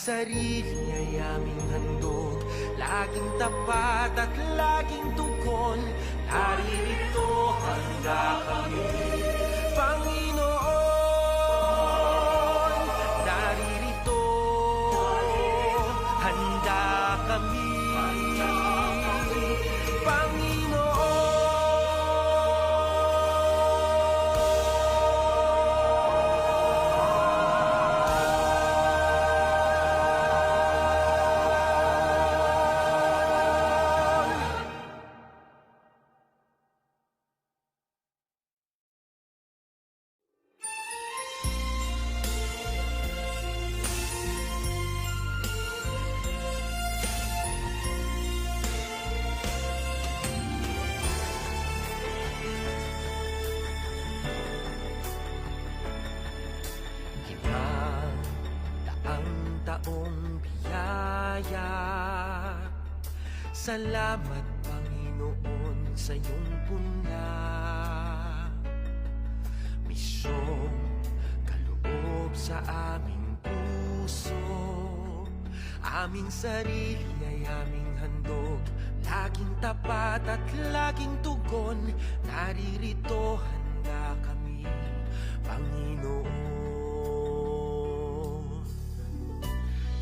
sarili ay aming handog, laging tapat at laging tugon. Naririto handa kami, Panginoon. Naririto handa kami, Panginoon. Taong biyaya, salamat Panginoon sa iyong punla. Misyong kaloob sa aming puso, aming sarili ay aming handog, laging tapat at laging tugon. Naririto handa kami, Panginoon.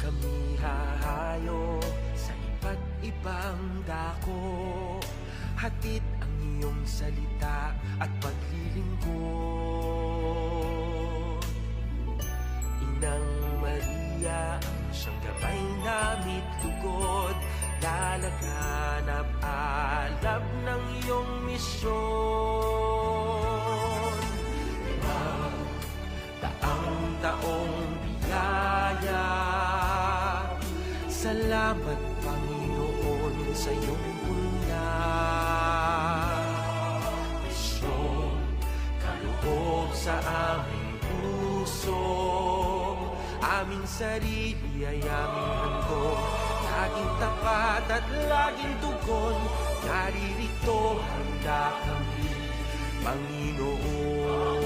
Kami hahayo sa iba't ibang dako, hatid ang iyong salita at paglilingkod. Inang Maria, ang siyang gabay namit lugod, lalaganap alab ng iyong misyon. Daang taong biyaya, salamat Panginoon sa iyong punla. Misyong kaloob sa aming puso, aming sarili ay aming handog, laging tapat at laging tugon. Naririto handa kami, Panginoon.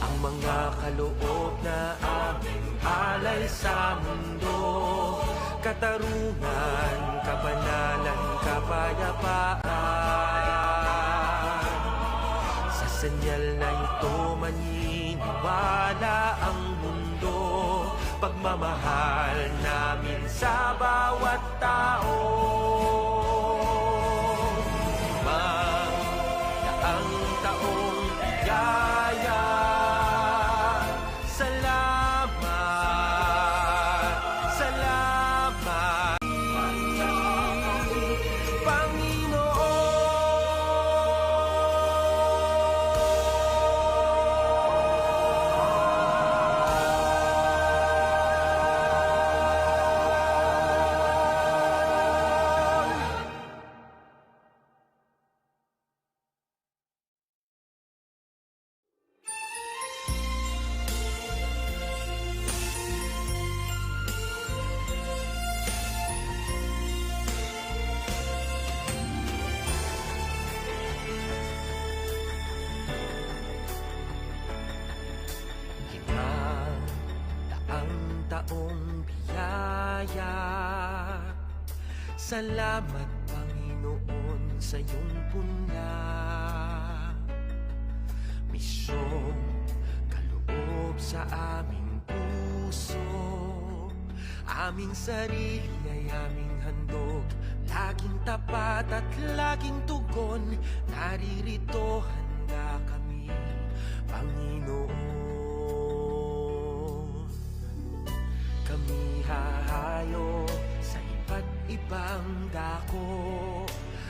Ang mga kaloob na aming alay sa mundo, katarungan, kabanalan, kapayapaan. Sa senyal na ito maniniwala ang mundo, pagmamahal namin sa bawat tao. Ang taong biyaya, salamat, salamat, taong biyaya, salamat Panginoon sa iyong punla. Misyong kaloob sa aming puso, aming sarili ay aming handog, laging tapat at laging tugon. Naririto handa kami, Panginoon. Kami hahayo sa iba't ibang dako,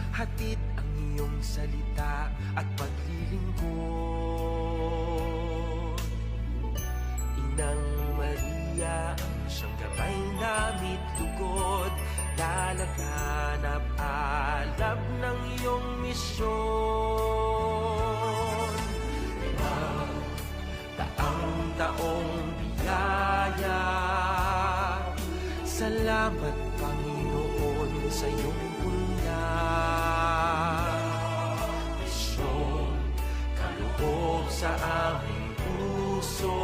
hatid ang iyong salita at paglilingkod. Inang Maria, ang siyang gabay namit lugod, lalaganap alab ng iyong misyon. Daang taong biyaya, salamat Panginoon sa iyong punla. Misyong kaloob sa aming puso,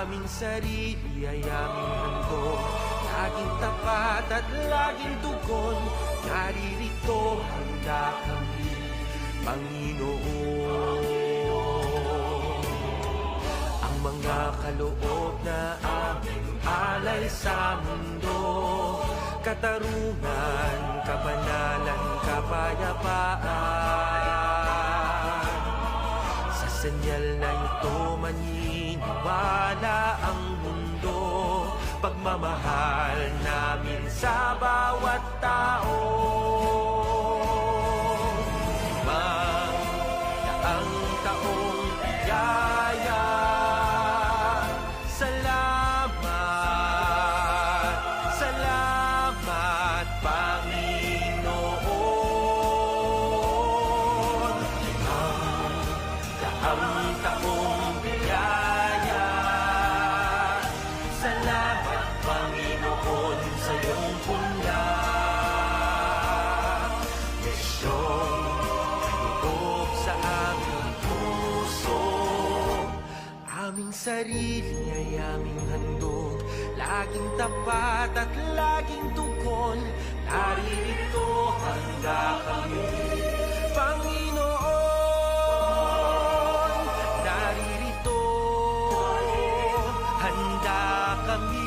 aming sarili ay aming handog. Laging tapat at laging tugon, naririto handa kami, Panginoon. Ang mga kaloob na aming alay sa mundo, katarungan, kabanalan, kapayapaan. Sa senyal na ito maniniwala ang mundo, pagmamahal namin sa bawat tao. Ang taong biyaya, salamat, salamat Panginoon. Ang taong biyaya, salamat Panginoon sa iyong punda. Misyong kaloob sa aming puso, aming sarili ay aming handog. Laging tapat at laging tugon, naririto handa kami, Panginoon. Naririto handa kami,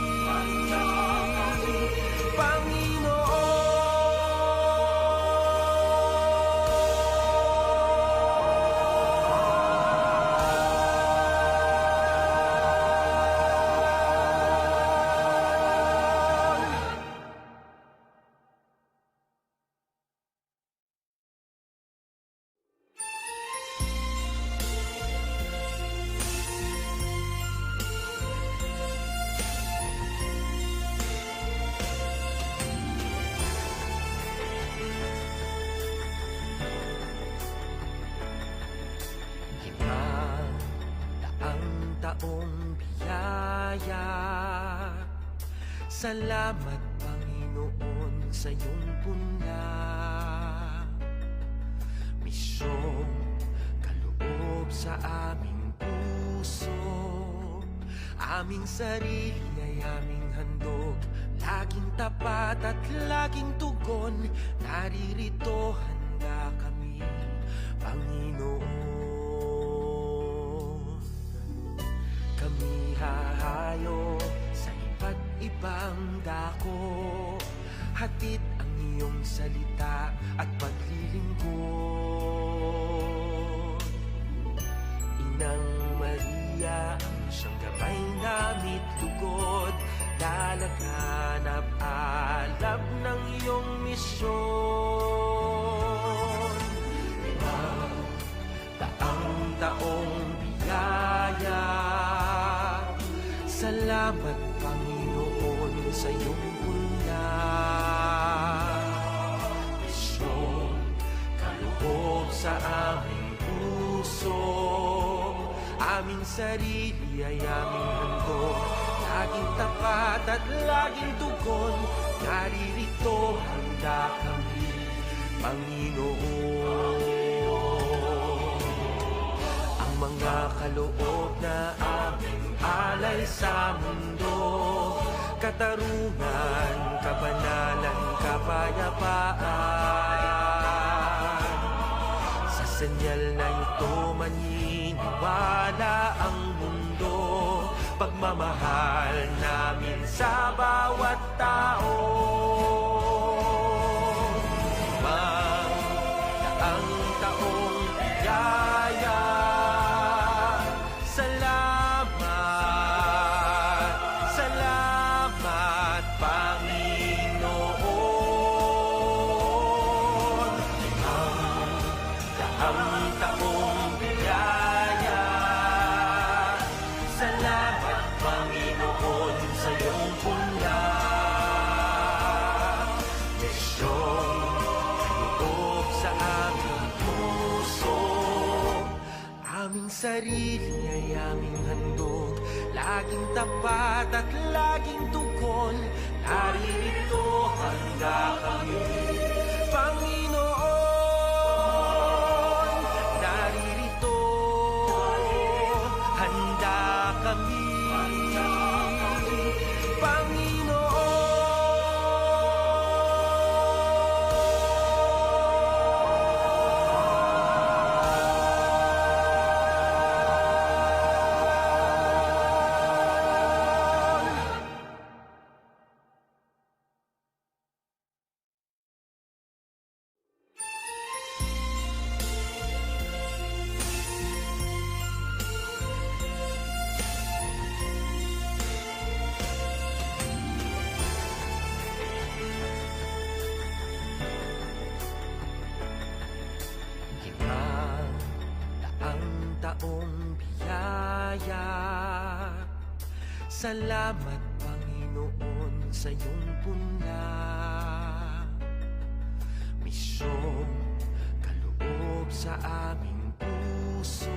taong biyaya. Salamat Panginoon sa iyong puna. Misyong kaloob sa aming puso, aming sarili ay aming handog. Laging tapat at laging tugon, naririto handa kami, Panginoon. Kami hahayo sa iba't ibang dako, hatid ang iyong salita at paglilingkod. Inang Maria, ang siyang gabay namit lugod, lalaganap alab ng iyong misyon. Daang taong biyaya, salamat Panginoon sa iyong puna. Misyong kaloob sa aming puso, aming sarili ay aming handog. Laging tapat at laging tugon, naririto handa kami, Panginoon. Ang mga kaloob na aming alay sa mundo, katarungan, kabanalan, kapayapaan. Sa senyal na ito maniniwala ang mundo, pagmamahal namin sa bawat tao. Ang taong biyaya, salamat, salamat Panginoon. Ang taong biyaya, salamat Panginoon sa iyong puna. Misyong kaloob sa aming puso, aming sarili ay aming handog. Laging tapat at laging tugon, naririto handa kami, Panginoon. Naririto handa kami, biyaya. Salamat Panginoon sa iyong punla. Misyong kaloob sa aming puso,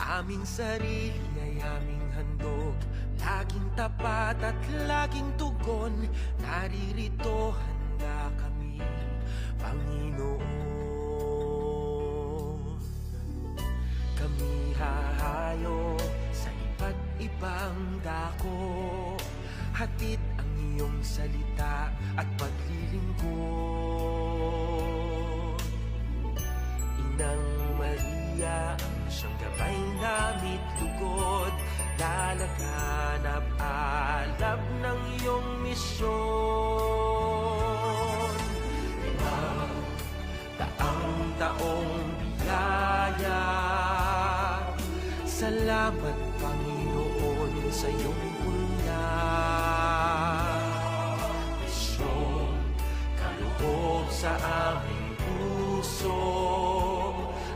aming sarili ay aming handog, laging tapat at laging tugon. Naririto handa kami, Panginoon. Kami hahayo sa iba't ibang dako, hatid ang iyong salita at paglilingkod. Inang Maria, ang siyang gabay namit lugod, lalaganap alab ng iyong misyon. Daang taong biyaya, salamat Panginoon sa iyong punla. Misyong kaloob sa aming puso,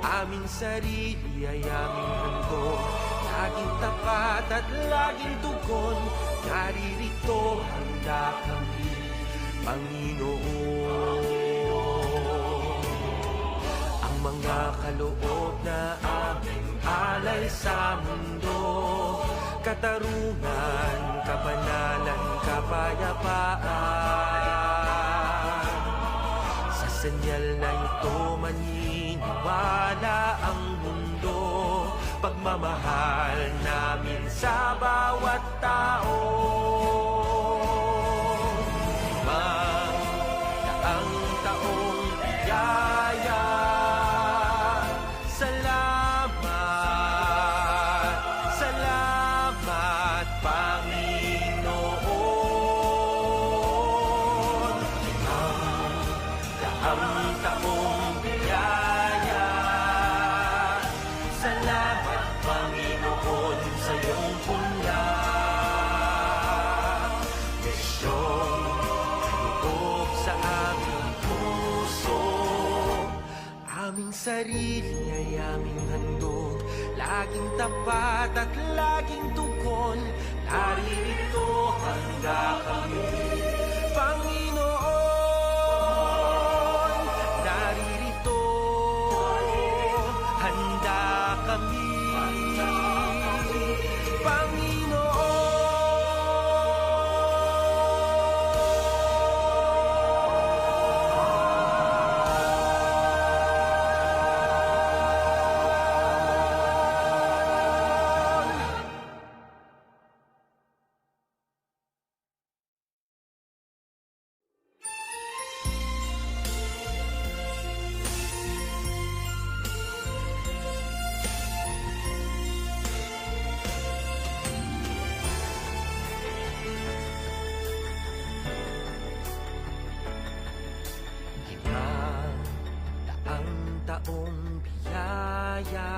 aming sarili ay aming handog, laging tapat at laging tugon. Naririto handa kami, Panginoon. Ang mga kaloob na aming alay sa mundo, katarungan, kabanalan, kapayapaan. Sa senyal na ito maniniwala ang mundo, pagmamahal namin sa bawat tao. Ang taong biyaya, salamat, salamat Panginoon. Ang taong biyaya, salamat Panginoon sa iyong punla. Misyong kaloob sa aming puso, aming sarili ay aming handog, laging tapat at laging tugon. Naririto handa kami, Panginoon. Naririto handa kami, Panginoon. Daang taong biyaya,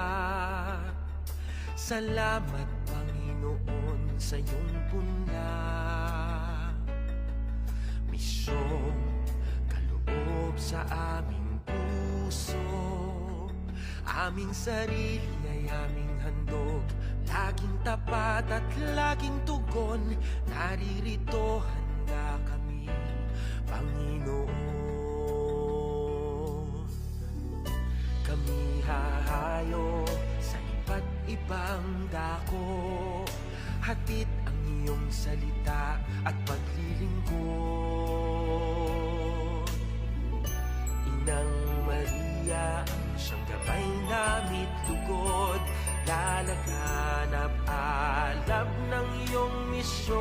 salamat Panginoon sa iyong punla. Misyong kaloob sa aming puso, aming sarili ay aming handog, laging tapat at laging tugon. Naririto handa kami, Panginoon. Kami hahayo sa iba't ibang dako, hatid ang iyong salita at paglilingkod. Inang Maria, ang siyang gabay namit lugod, lalaganap alab ng iyong misyon.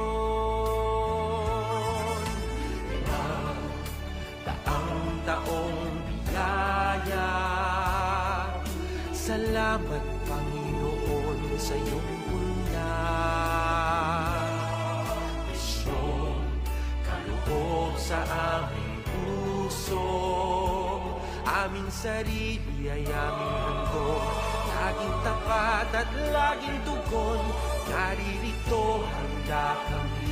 Daang taong biyaya, salamat Panginoon sa iyong punla. Misyong kaloob sa aming puso, aming sarili ay aming handog, laging tapat at laging tugon. Naririto handa kami,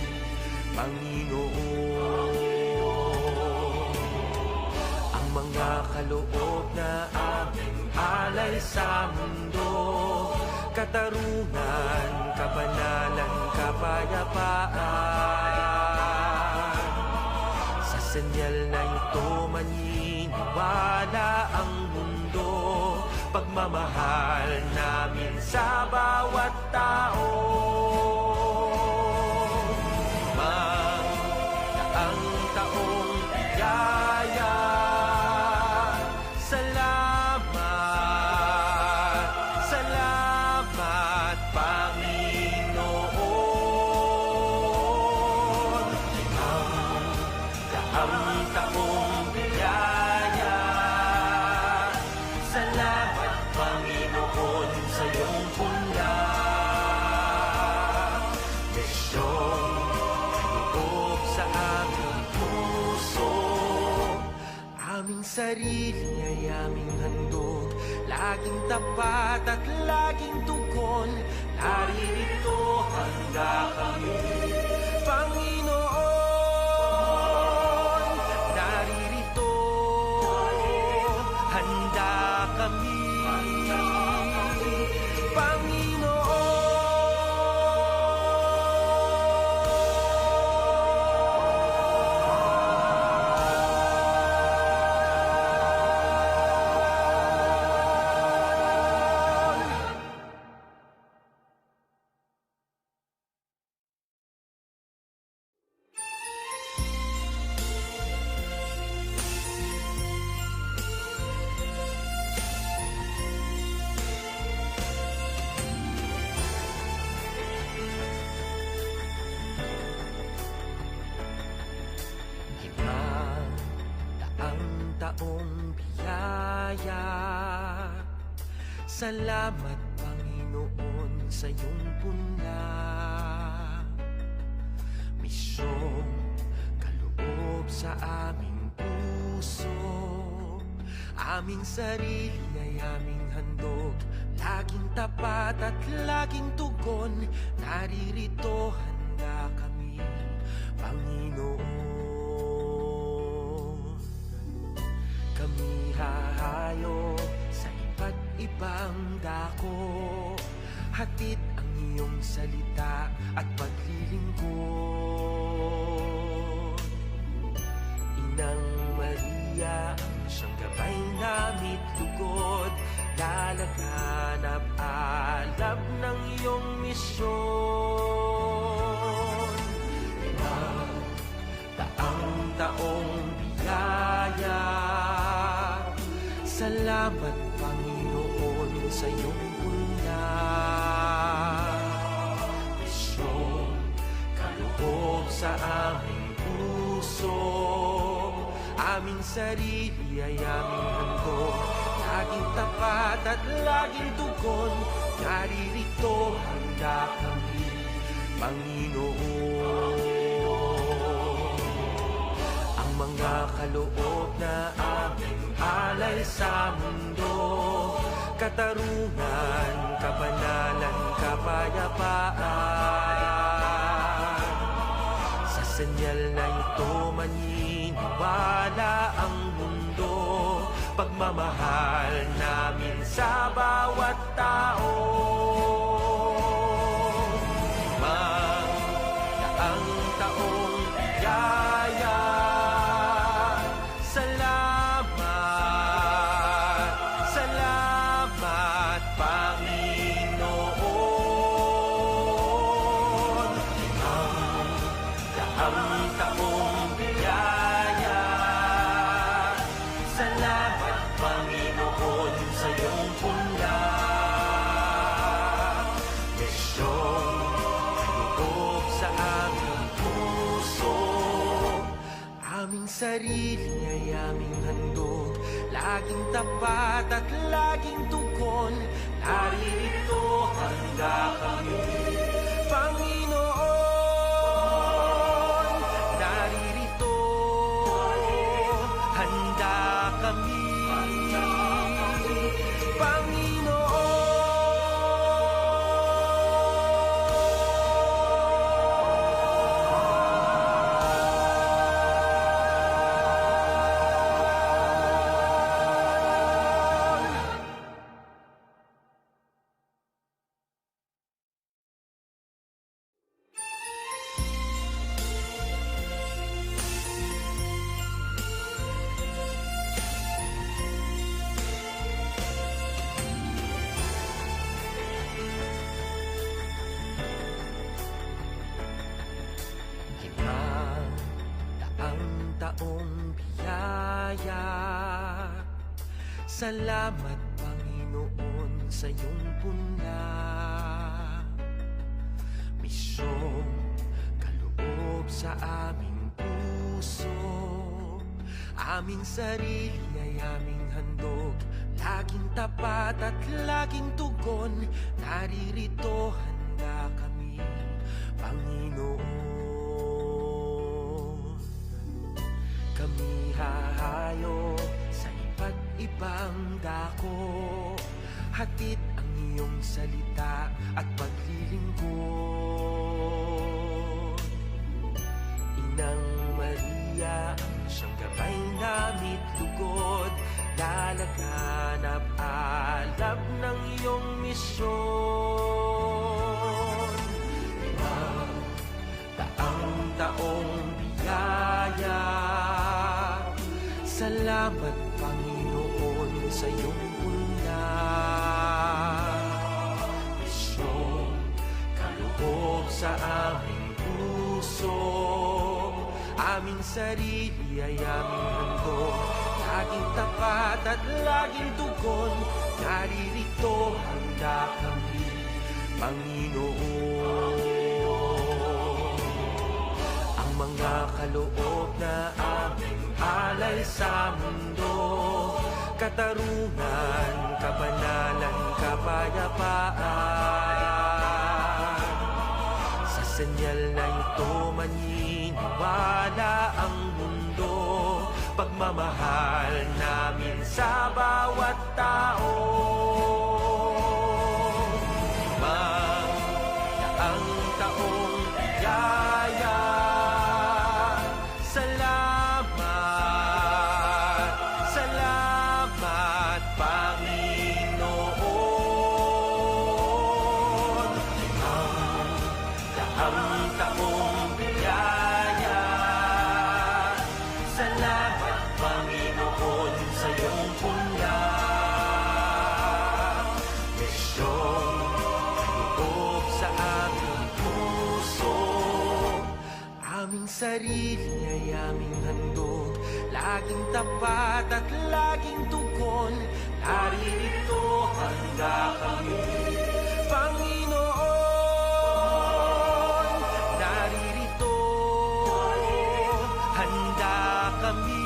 Panginoon. Ang mga kaloob na aming alay sa mundo, katarungan, kabanalan, kapayapaan. Sa senyal na ito maniniwala ang mundo, pagmamahal namin sa bawat tao. Ang taong biyaya, salamat, salamat Panginoon. Ang taong biyaya, salamat Panginoon sa iyong punda. Misyong loob sa aming puso, aming sarili ay aming handog, laging tapat at laging tugon. Naririto handa kami, Panginoon. Naririto handa kami, Panginoon. Daang taong biyaya, salamat Panginoon sa iyong punda. Misyong kaloob sa aming puso, aming sarili ay aming handog, laging tapat at laging tugon. Naririto handa kami, Panginoon. Kami hahayo sa iba't ibang dako, hatid ang iyong salita at paglilingkod. Inang Maria, ang siyang gabay namit lugod, lalaganap alab ng iyong misyon. Daang taong biyaya, salamat Panginoon sa iyong punda. Misyong kaloob sa aming puso, aming sarili ay aming handog, laging tapat at laging tugon. Naririto handa kami, Panginoon. Ang mga kaloob na aming alay sa mundo, katarungan, kabanalan, kapayapaan. Sa senyal na ito maniniwala ang mundo, pagmamahal namin sa bawat tao. Ang taong biyaya, salamat, salamat Panginoon. Ang taong biyaya, salamat Panginoon sa iyong punda. Misyong loob sa aming puso, aming sarili ay aming handog, laging tapat at laging tugon. Naririto handa kami, Panginoon. Naririto handa kami, Salamat Panginoon sa iyong punla, misyong kaloob sa aming puso. Aming sarili ay aming handog, laging tapat at laging tugon. Naririto handa kami, Panginoon. Kami hahayo sa iba't ibang dako, hatid ang iyong salita at paglilingkod. Inang Maria, ang siyang gabay namit lugod, lalaganap alab ng iyong misyon. Daang taong biyaya, salamat Panginoon sa iyong punla, misyong kaloob sa aming puso. Aming sarili ay aming handog, laging tapat at laging tugon. Naririto handa kami, Panginoon. Ang mga kaloob na aming alay sa mundo, katarungan, kabanalan, kapayapaan. Sa senyal na ito maniniwala ang mundo, pagmamahal namin sa bawat tao. Ang taong biyaya, salamat, salamat Panginoon. Ang taong biyaya, salamat Panginoon sa iyong punla, misyong kaloob sa aming puso. Aming sarili ay aming handog, laging tapat at laging tugon. Naririto handa kami, Panginoon. Naririto handa kami,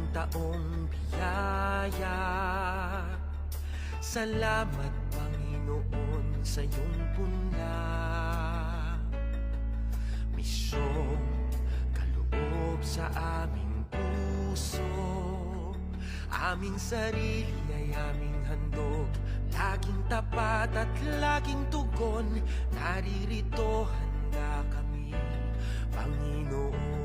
taong biyaya, salamat Panginoon sa iyong punla, misyong kaloob sa aming puso. Aming sarili ay aming handog, laging tapat at laging tugon. Naririto handa kami, Panginoon.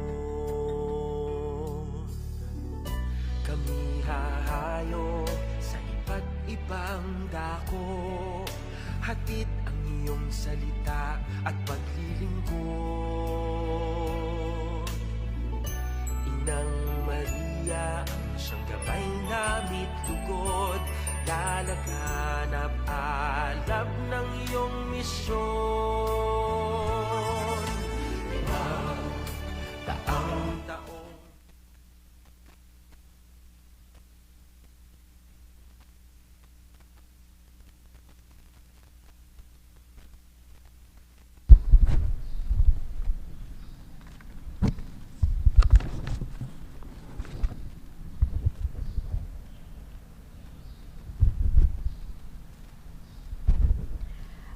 Kami hahayo sa iba't ibang dako, hatid ang iyong salita at paglilingkod. Inang Maria, ang siyang gabay namit lugod, lalaganap alab ng iyong misyon. Daang taong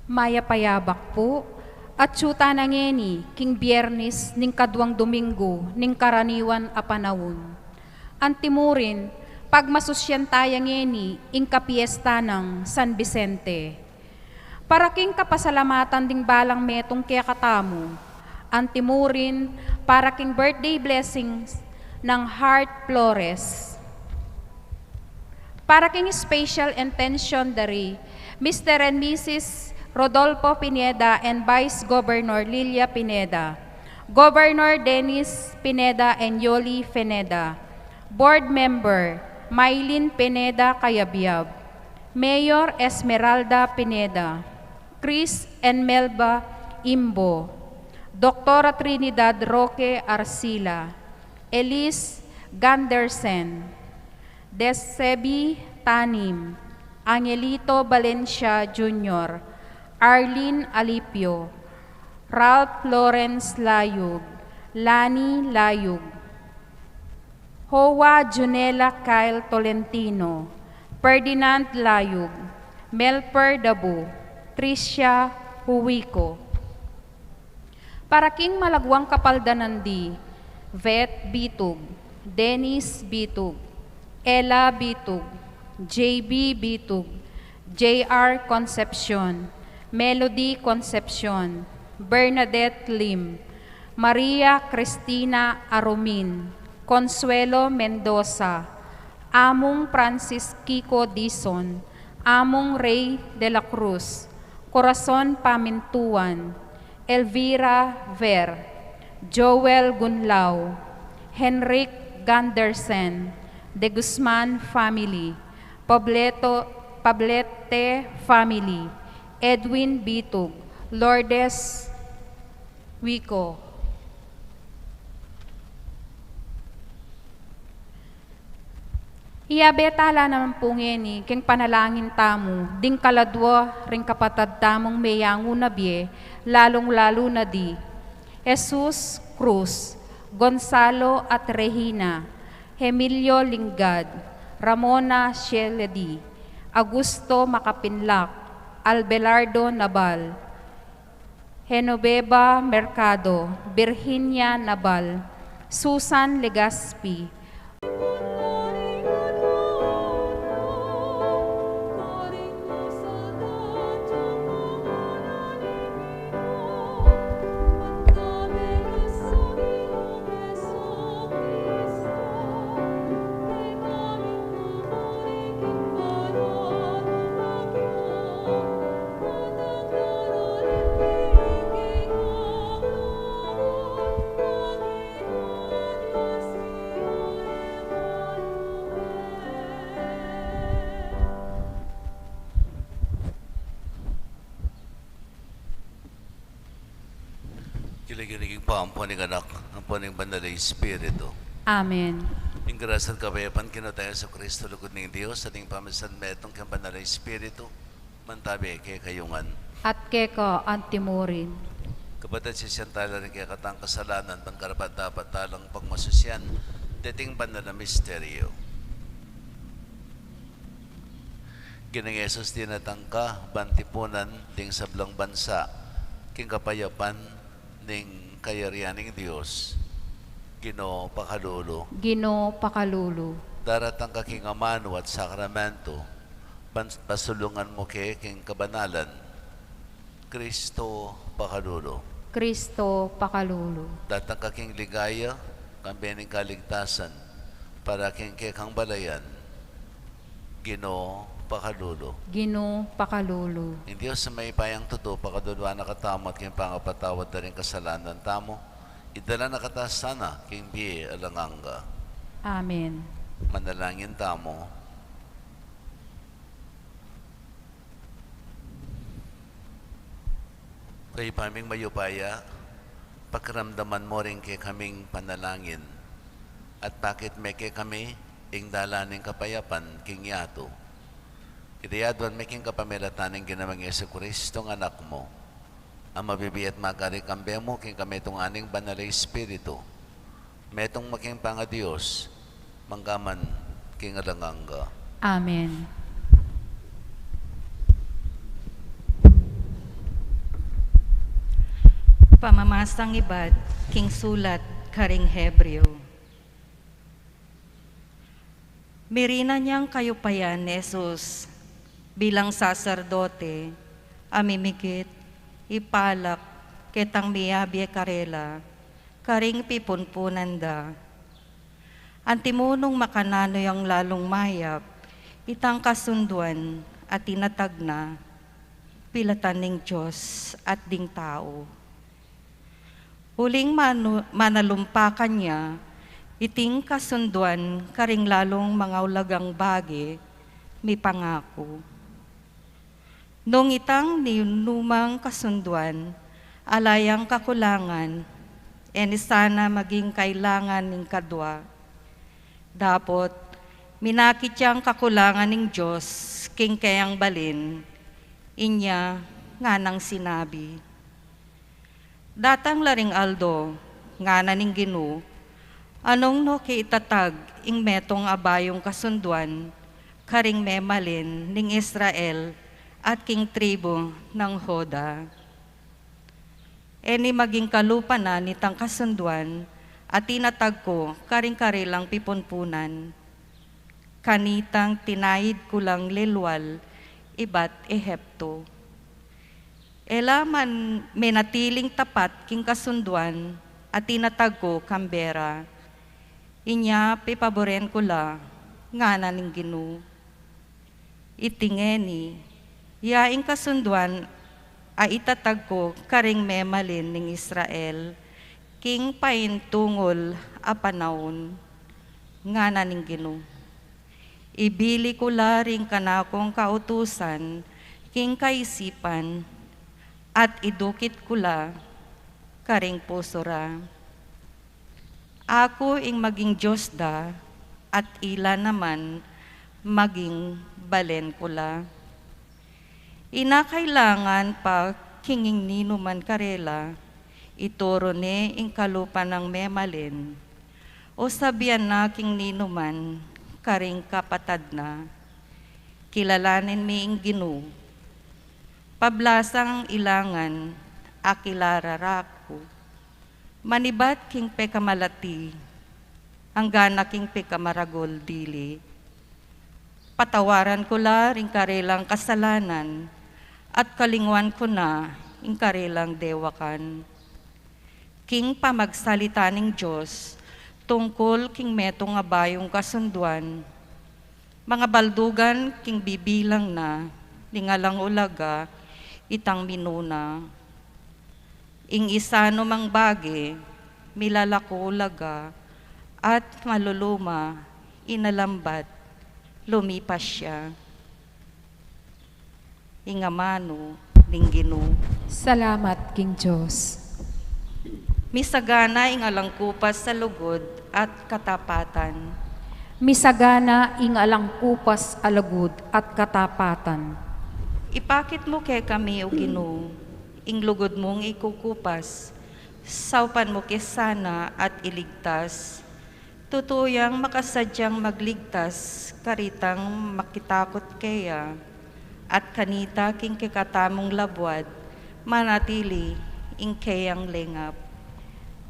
Maya payabak po, at syuta na ngeni, king biyernes, ning kadwang domingo, ning karaniwan a panahon. Antimurin, pagmasusyan taya ngeni, ing kapiesta ng San Vicente. Para king kapasalamatan ding balang metong kaya katamu, antimurin para king birthday blessings ng Heart Flores. Para king special intention dari Mr. and Mrs. Rodolfo Pineda and Vice Governor Lilia Pineda, Governor Dennis Pineda and Yoli Pineda, Board Member Maylin Pineda Cayabyab, Mayor Esmeralda Pineda, Chris and Melba Imbo, Dr. Trinidad Roque Arcila, Elise Gandersen, Desebi Tanim, Angelito Valencia Jr., Arlene Alipio, Ralph Lawrence Layug, Lani Layug, Hoa Junela Kyle Tolentino, Ferdinand Layug, Melper Dabu, Tricia Huwico. Para king malagwang kapaldanandi, Vet Bitug, Dennis Bitug, Ella Bitug, JB Bitug, JR Concepcion, Melody Concepcion, Bernadette Lim, Maria Cristina Arumin, Consuelo Mendoza, Among Francis Kiko Dizon, Among Ray de la Cruz, Corazon Pamintuan, Elvira Ver, Joel Gunlao, Henrik Gandersen, De Guzman Family, Pablete Family, Edwin Bitug, Lourdes Wico. Iyabetala naman po ngeni, keng panalangin tamo, ding kaladwa ring kapatad tamong meyango na biye, lalong-lalo na di, Jesus Cruz, Gonzalo at Regina, Emilio Lingad, Ramona Sheledi, Augusto Makapinlak, Albelardo Nabal, Genoveva Mercado, Virginia Nabal, Susan Legaspi, Kilig-kiliging po ang puning anak, ang puning banal na Espiritu. Amen. Yung grasya at kabayapan kinatayo sa Kristo, lugod ng Diyos, ating pamisan metong kang banal na Espiritu, mantabi kay kayungan. At keko antimurin. Kapatid si Siyantala rin kaya katang kasalanan, pangkarapat dapat talang pagmasusyan, dating banal na misteryo. Ginang Yesus dinatangka, bantipunan, ding sablang bansa, king kapayapan, ning kayarianing Diyos, Ginoo pakalulu. Ginoo pakalulu. Daratang kaking amano at sakramento, pasulungan mo king kabanalan, Kristo pakalulu. Kristo pakalulu. Datang kaking ligaya, kambining kaligtasan, para king kekang balayan, Ginoo pakalulu. Ginoo pakalulu. Ang Diyos sa may payang tuto, pakadulwa na katamo at king pangapatawad na rin kasalanan tamo, idala na katas sana king biye alanganga. Amen. Manalangin tamo. Kay paming mayupaya, pakiramdaman mo rin kay kaming panalangin, at bakit may kay kami ing dalaning kapayapan king yato. Itayadwan may king kapamilataning ginamang Yesu Kristo ng anak mo, ang mabibiyat magarikambe mo king kami itong aning banal na Espiritu, metong making panga Diyos, manggaman king alanganga. Amen. Pamamasang ibad, king sulat, karing Hebreo. Mirina niyang kayupayan, Jesus, bilang saserdote, amimikit, ipalak, ketang miyabi karela, karing pipunpunan da. Antimunong makanano yung lalong mayap, itang kasunduan at tinatag na, pilatan ng Diyos at ding tao. Huling manalumpakan niya, iting kasunduan karing lalong mga ulagang bagi, may pangako. Nung itang ninumang kasunduan, alayang kakulangan, sana maging kailangan ng kadwa. Dapot, minakit siyang kakulangan ng Diyos, king kayang balin, inya nga nang sinabi. Datang laring Aldo, nga na ning Ginu, anong no kiitatag ing metong abayong kasunduan, karing memalin ning Israel at king tribo ng Hoda. Eni maging kalupa na nitang kasunduan at tinatag ko karing-karilang pipunpunan. Kanitang tinayid ko lang lilwal, ibat Ehepto. Ela man menatiling tapat king kasunduan at tinatag ko Kambera. Inya pipaboren ko la, nga na ning Ginu. Itingeni, yaing kasunduan ay itatag ko karing memalin ning Israel, king paintungol a panahon, nga na ning Ginu. Ibili ko laring kanakong kautusan, king kaisipan, at idukit ko la, karing pusura. Ako ing maging Diyos da, at ila naman maging balen ko la. Inakailangan pa kinging ninuman karela, ituro ne ing kalupa ng memalin, o sabihan na king ninuman, karing kapatad na, kilalanin mi ing Ginu, pablasang ilangan, akilararako, manibat king pekamalati, anggana king pekamaragol dili, patawaran ko la ring karelang kasalanan, at kalingwan ko na ing karelang dewakan. King pamagsalita ng Diyos, tungkol king metong abayong kasunduan, mga baldugan king bibilang na, lingalang ulaga, itang minuna. Ing isa numang bagi, milalako ulaga, at maluluma, inalambat, lumipas siya. Ingamano, ning Ginu. Salamat, King Diyos. Misagana ing alangkupas sa lugod at katapatan. Misagana ing alang kupas alagud at katapatan. Ipakit mo kay kami o Ginu, ing lugod mong ikukupas, saupan mo kesana at iligtas, tutuyang makasadyang magligtas, karitang makitakot kaya, at kanita king kikatamong labwad, manatili ing kayang lengap.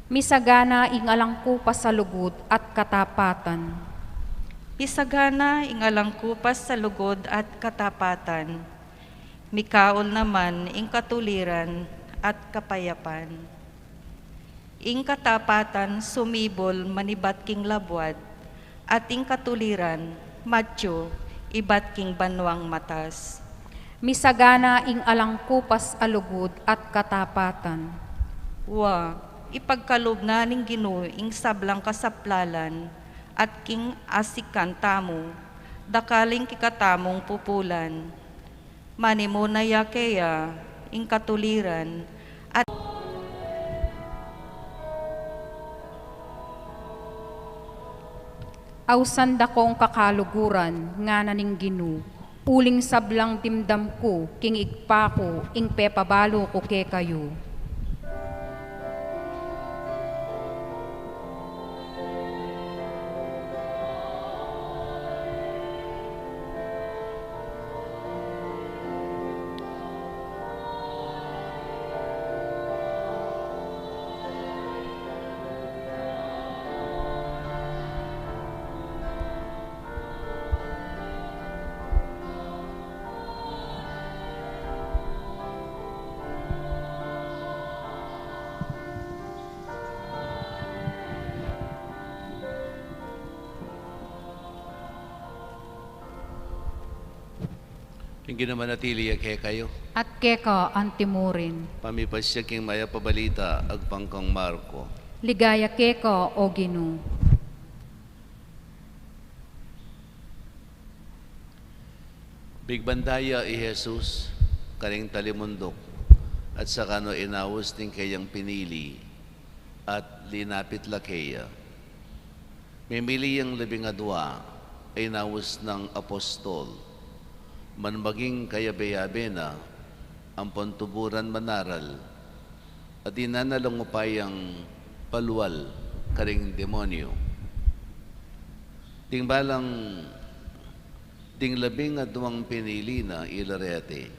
Misagana ing alang kupas alagud at katapatan. Misagana ing alangkupas sa lugod at katapatan, mikaol naman ing katuliran at kapayapan. Ing katapatan sumibol manibat king labwad, at ing katuliran matyo ibat king banwang matas. Misagana ing alang kupas alugud at katapatan. Wa, ipagkalob na ning Ginu ing sablang kasaplalan, at king asikan tamo, dakaling kikatamong pupulan. Manimo na yakeya, ing katuliran, at Awsanda kong kakaluguran, nga naning Ginu, uling sablang dimdam ko, king igpa ko, ing pepabalo ko ke kayo. Yung ginamanatili kay kayo. at keka antimurin. Pamipasya king maya pabalita, agpangkang Marco. Ligaya keka o Ginu. Bigbandaya i Jesus, karing talimundok, at sa kano inawos ting kayang pinili, at linapit lakeya. Mimili ang 12 ay nawos ng apostol, man maging kayabe-yabe na, ang pontuburan manaral, at inanalangupayang paluwal, karing demonyo. Tingbalang ding 12 pinili na ilarete,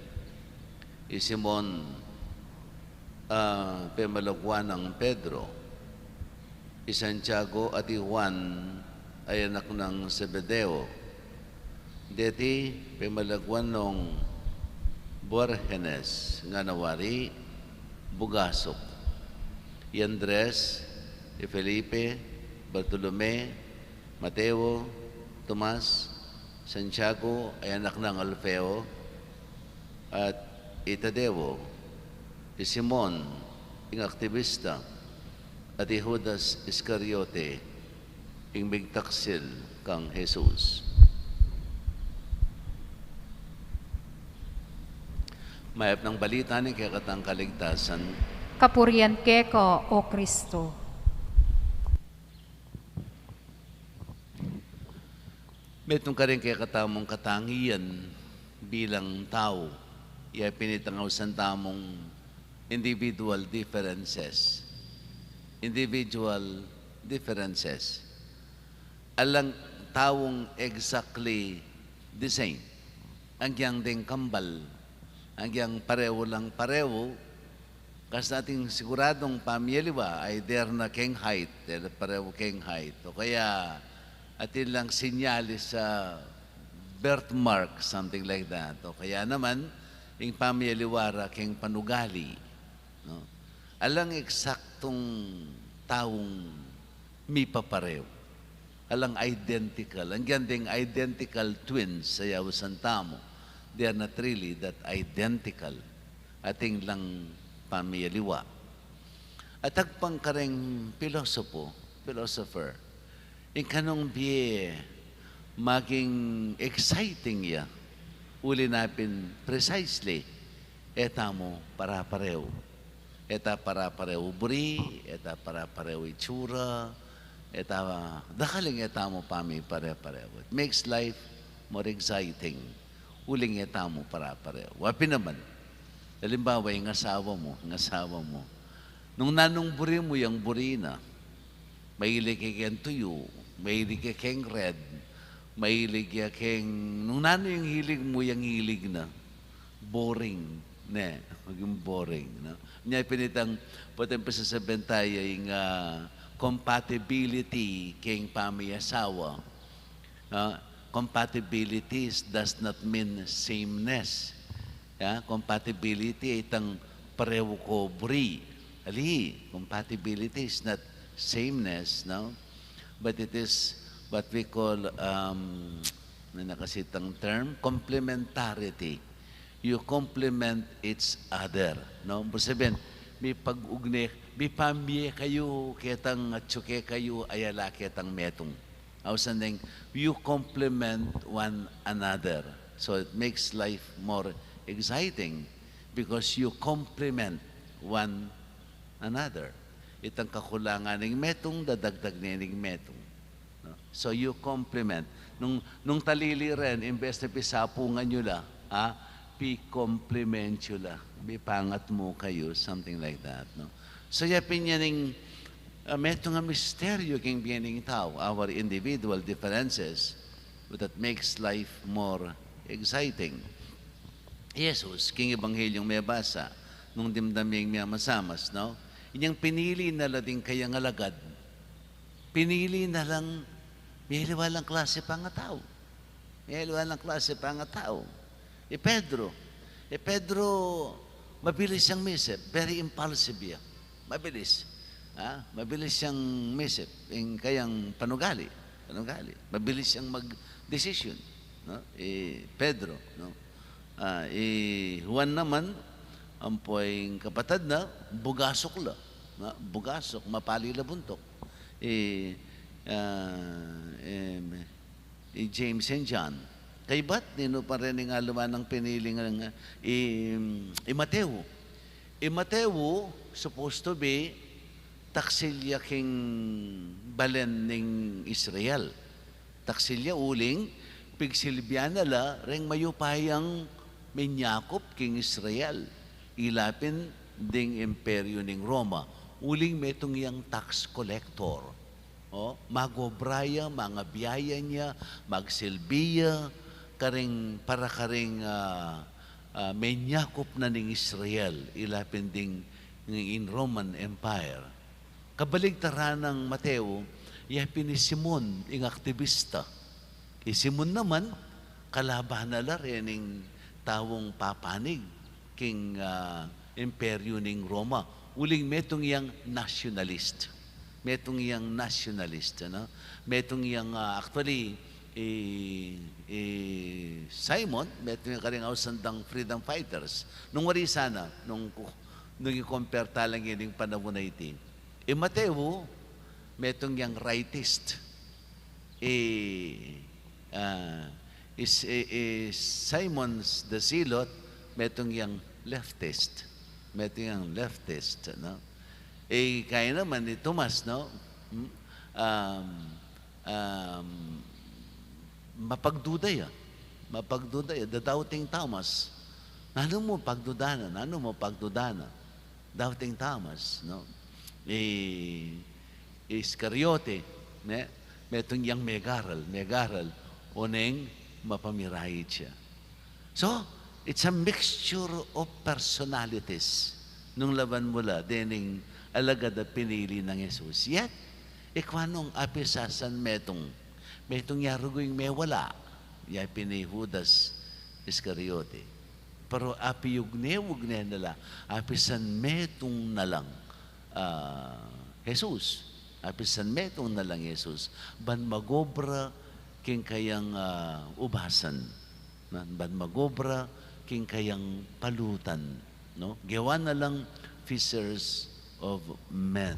Simon pemalagwan ng Pedro, Santiago at Juan ay anak ng Zebedeo, deti pemalagwan ng Borgenes nga nawari Bugasok, Andres, Felipe, Bartolome, Mateo, Tomas, Santiago ay anak ng Alfeo, at Itadeo, Simon, ang aktivista, at Judas Iscariote, ang bigtaksil kang Jesus. Mayap ng balita ni kaya katang kaligtasan, Kapurian keka o Kristo. metong ka rin kaya katamong katangian bilang tao, iya pinitangaw sa tamong individual differences. Individual differences. Alang tawong exactly the same. Ang yang ding kambal, ang yang pareho lang pareho, kasi nating siguradong pamilya ay der na keng height, pareho keng height. O kaya atin lang sinyalis sa birthmark, something like that. O kaya naman, yung pamiliwara keng panugali. No? Alang eksaktong taong mi papareho. Alang identical. Ang ganding identical twins sa yawasan tamo. They are not really that identical. Ating lang pamiliwa. At agpang kareng philosopher, yung kanong biye maging exciting ya, uli napin precisely, eta mo para pareho. Eta para pareho buri, eta para pareho itsura, eta dakaling eta mo pami pare-pareho. It makes life more exciting. Uling eta mo para pareho. Wapi naman, halimbawa yung asawa mo, nung nanong buri mo yung buri na, mahilig kang tuyo, mahilig kang red, mahilig kang, nung nano yung hilig mo, yung hilig na, boring, ne, maging boring, no? Niya pinitang, patang pasasabihin tayo yung compatibility kang pamiyasawa. Compatibility does not mean sameness. Compatibility itang pareho ko buri. Ali, compatibility is not sameness, no? But it is what we call, na nakasitang term, complementarity. You complement each other, no? Sabihin, may pag-ugne, may pamye kayo, ketang atsuke kayo, ayala ketang metong. Ausanding, you complement one another. So it makes life more exciting because you complement one another. Itang kakulangan ng metong, dadagdag niya ng metong. No? So you complement. Nung talili rin, imbes na pisapungan nyo la, pi-complement nyo la. Bipangat mo kayo, something like that. No? So yapin niya ng metong nga misteryo king biyaning tao, our individual differences, but that makes life more exciting. Jesus, king Ebanghelyo may basa, nung dimdaming niya masamas, no? Inyang pinili na lang kayang alagad. Pinili na lang, may liwalang klase pa nga tao. May liwalang klase pa nga tao. Pedro, mabilis siyang misip. Very impulsive yan. Mabilis. Mabilis siyang misip. Yung kayang panugali. Mabilis siyang mag-decision. No? Pedro, no? Juan naman, ang poing kapatid na, bugasok la. Bugasok, mapali la buntok. James and John. Kay ba't nino pa rin nga luman ng piniling ng Mateo. Mateo, supposed to be, taksilya king balen ning Israel. Taksilya uling, pigsilbiana la, reng mayupayang minyakop king Israel. Ilapin ding imperyo ning Roma. Uling metong yang tax collector. Magobraya, mga biyaya niya, magsilbiya, para karing menyakop na ning Israel, ilapin ding in Roman Empire. Kabaligtaran ng Mateo, yapin ni Simon, ing aktivista. Simon naman, kalaban na rin ning tawong papanig, king imperyo ning Roma. Uling metong yang nationalist. Metong yang nationalist. Metong yang actually, Simon, metong yung karing ausandang freedom fighters. Nung wari sana, nung i-compare talang yung panahon na iti. Mateo, metong yung rightist. Simon's the Zealot, metong yung leftist. Metong yung leftist. Kaya naman ni Tomas, mapagduday. The doubting Thomas. Ano mo pagdudana? Doubting Thomas, Iscariote, metong yang megaral, oneng mapamirahit siya. So, it's a mixture of personalities nung laban mula, dening alagad na pinili ng Jesus. Yet, ikwanong apisasan metong yarugoy may wala, yapin ni Judas Iscariote. Pero ugne nila, apisan metong nalang Jesus. Apisan metong nalang Jesus. Ban magobra king kayang ubasan. Ban magobra king kayang palutan. Gawa na lang fishers of men.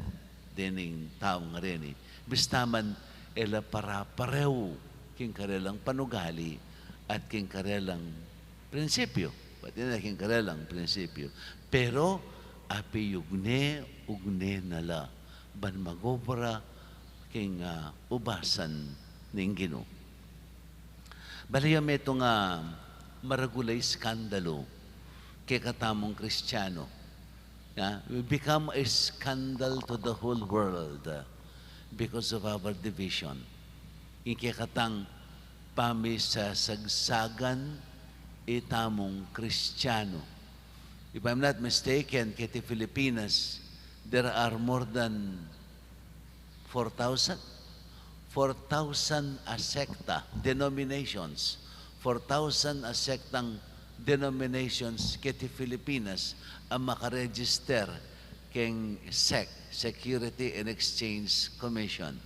Dening taong rin. Bistaman, ela para pareho king karelang panugali at king karelang prinsipyo. Pati na king karelang prinsipyo. Pero, api ugne nala. Ban magobra king ubasan ning Ginoo. Balaya may ito nga maragulay skandalo kay katamong Kristiyano. We become a scandal to the whole world because of our division. Ikikatang pamisasagsagan itamong Kristiyano. If I'm not mistaken, kiti Filipinas, there are more than 4,000 sekta, denominations. 4,000 sektang denominations kiti Filipinas ang makaregister keng SEC, Security and Exchange Commission.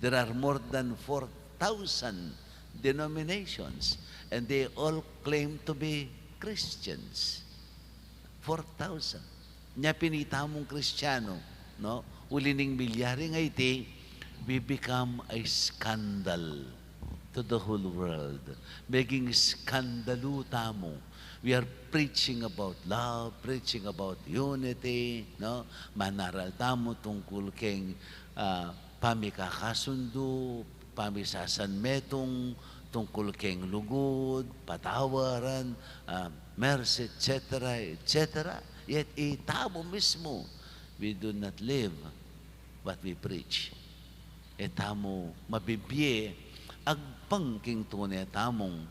There are more than 4,000 denominations and they all claim to be Christians. 4,000. Nya pinitamong Kristiyano, ulining milyari nga iti, we become a scandal to the whole world. Maging skandalu tamo. We are preaching about love, preaching about unity, manaral tamo tungkol keng pamikakasundo, pamisasanmetong, tungkol keng lugod, patawaran, mercy, etc. Yet itamo mismo, we do not live what we preach. Itamo mabibye, agpangking tunay tamong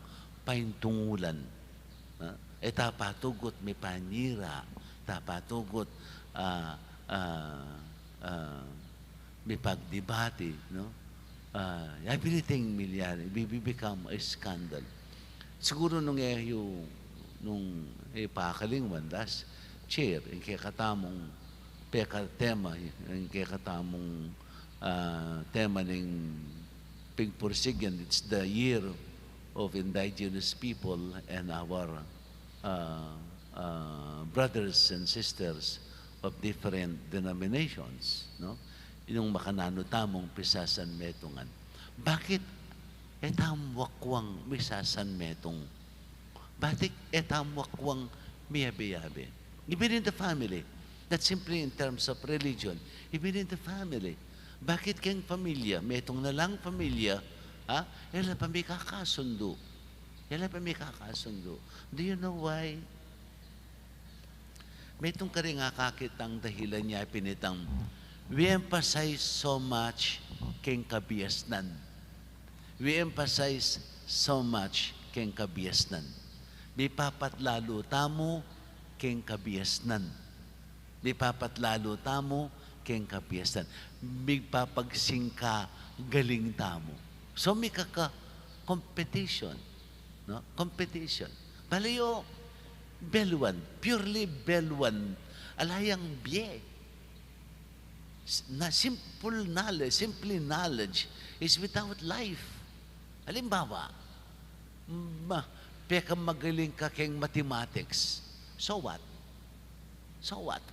paintungulan. Patugot may panira, patugot may pagdebate, everything milyari, we become a scandal. Siguro nung pakalingwan, last chair, yung kakatamong tema, yung kakatamong tema ng Pigpursigan, it's the year of indigenous people and our brothers and sisters of different denominations, no? Yung makanano tamong pisasan metungan. Bakit etam wakwang misasan metong? Bakit etam wakwang miyabe-yabe? Even in the family, not simply in terms of religion, even in the family. Bakit kang pamilya, metong na lang pamilya, Ela pa may kakasundo. Do you know why? May itong karinga kakitang dahilan niya pinitang, we emphasize so much keng kabiasnan. We emphasize so much keng kabiasnan. Bipapatlalo tamo keng kabiasnan. Bipapatlalo tamo keng kabiasnan. Bigpapagsingka galing tamo. So may competition, no? Competition. Balayo, Beluan, purely Beluan, alayang biye. Na simply knowledge is without life. Halimbawa, peka magaling ka keng mathematics. So what?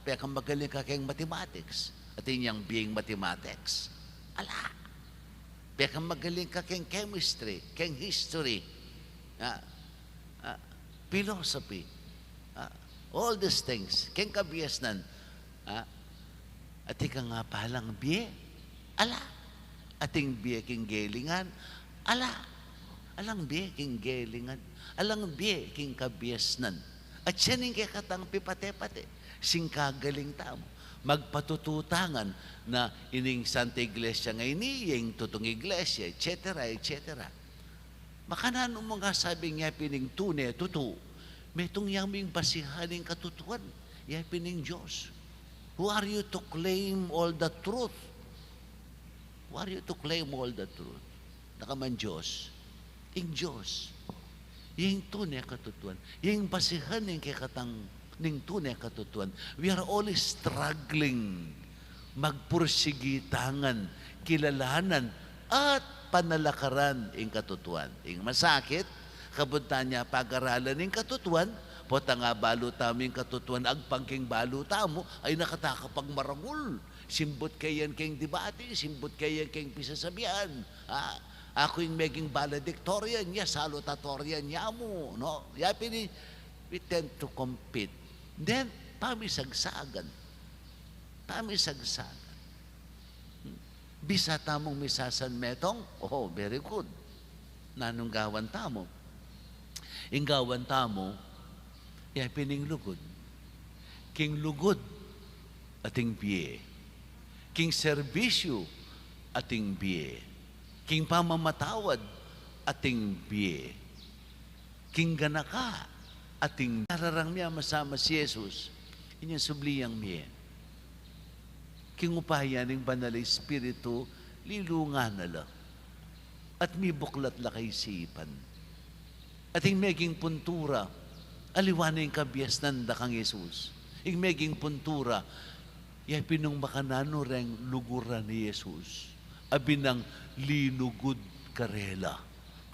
Peka magaling ka keng mathematics. At inyang being mathematics. Ala. Peka magaling ka keng chemistry, keng history, philosophy, all these things, keng kabiasnan, at ika nga palang biye, ala, ating biye king gelingan, ala, alang biye king gelingan, alang biye king kabiasnan, at siya ning katang pipate-pate, singkagaling tamo, magpatututangan na ining Santa Iglesia ngay niyeng tutong Iglesia, etc., etc. Makanan mga sabi niya pining tune, tutu, may itong yaming basihaning katutuan, ya pining Diyos. Who are you to claim all the truth? Who are you to claim all the truth? Nakaman Diyos. Ing Diyos. Yung tune katutuan. Yung basihaning kikatang ning tune katutuan. We are always struggling magpursigitangan, kilalanan, at panalakaran ing katutuan. Ing masakit, kabuntan niya pag-aralan ing katutuan, pota nga balo taming katutuan, agpangking balo tamo, ay nakatakapag maragul. Simbot kayan keng debate, simbot kayan keng pisasabihan. Ako yung maging valedictorian niya, salutatorian niya mo. No? Yapi we tend to compete. Then, pamisagsagan. Bisa tamong misasan metong, oh, very good. Nanong gawan tamo. Ing gawan tamo, pining lugod. King lugod, ating biye. King serbisyo, ating biye. King pamamatawad, ating biye. King ganaka, ating nararang miya masama si Jesus, inyong subliyang miye. King upayan ng banal espiritu, lilungan nala. At may buklat la kay sipan. At yung meging puntura, aliwanan yung kabiasnan da kang Jesus. Yung meging puntura, ya pinong makanano reng luguran ni Jesus. Abinang linugud karela.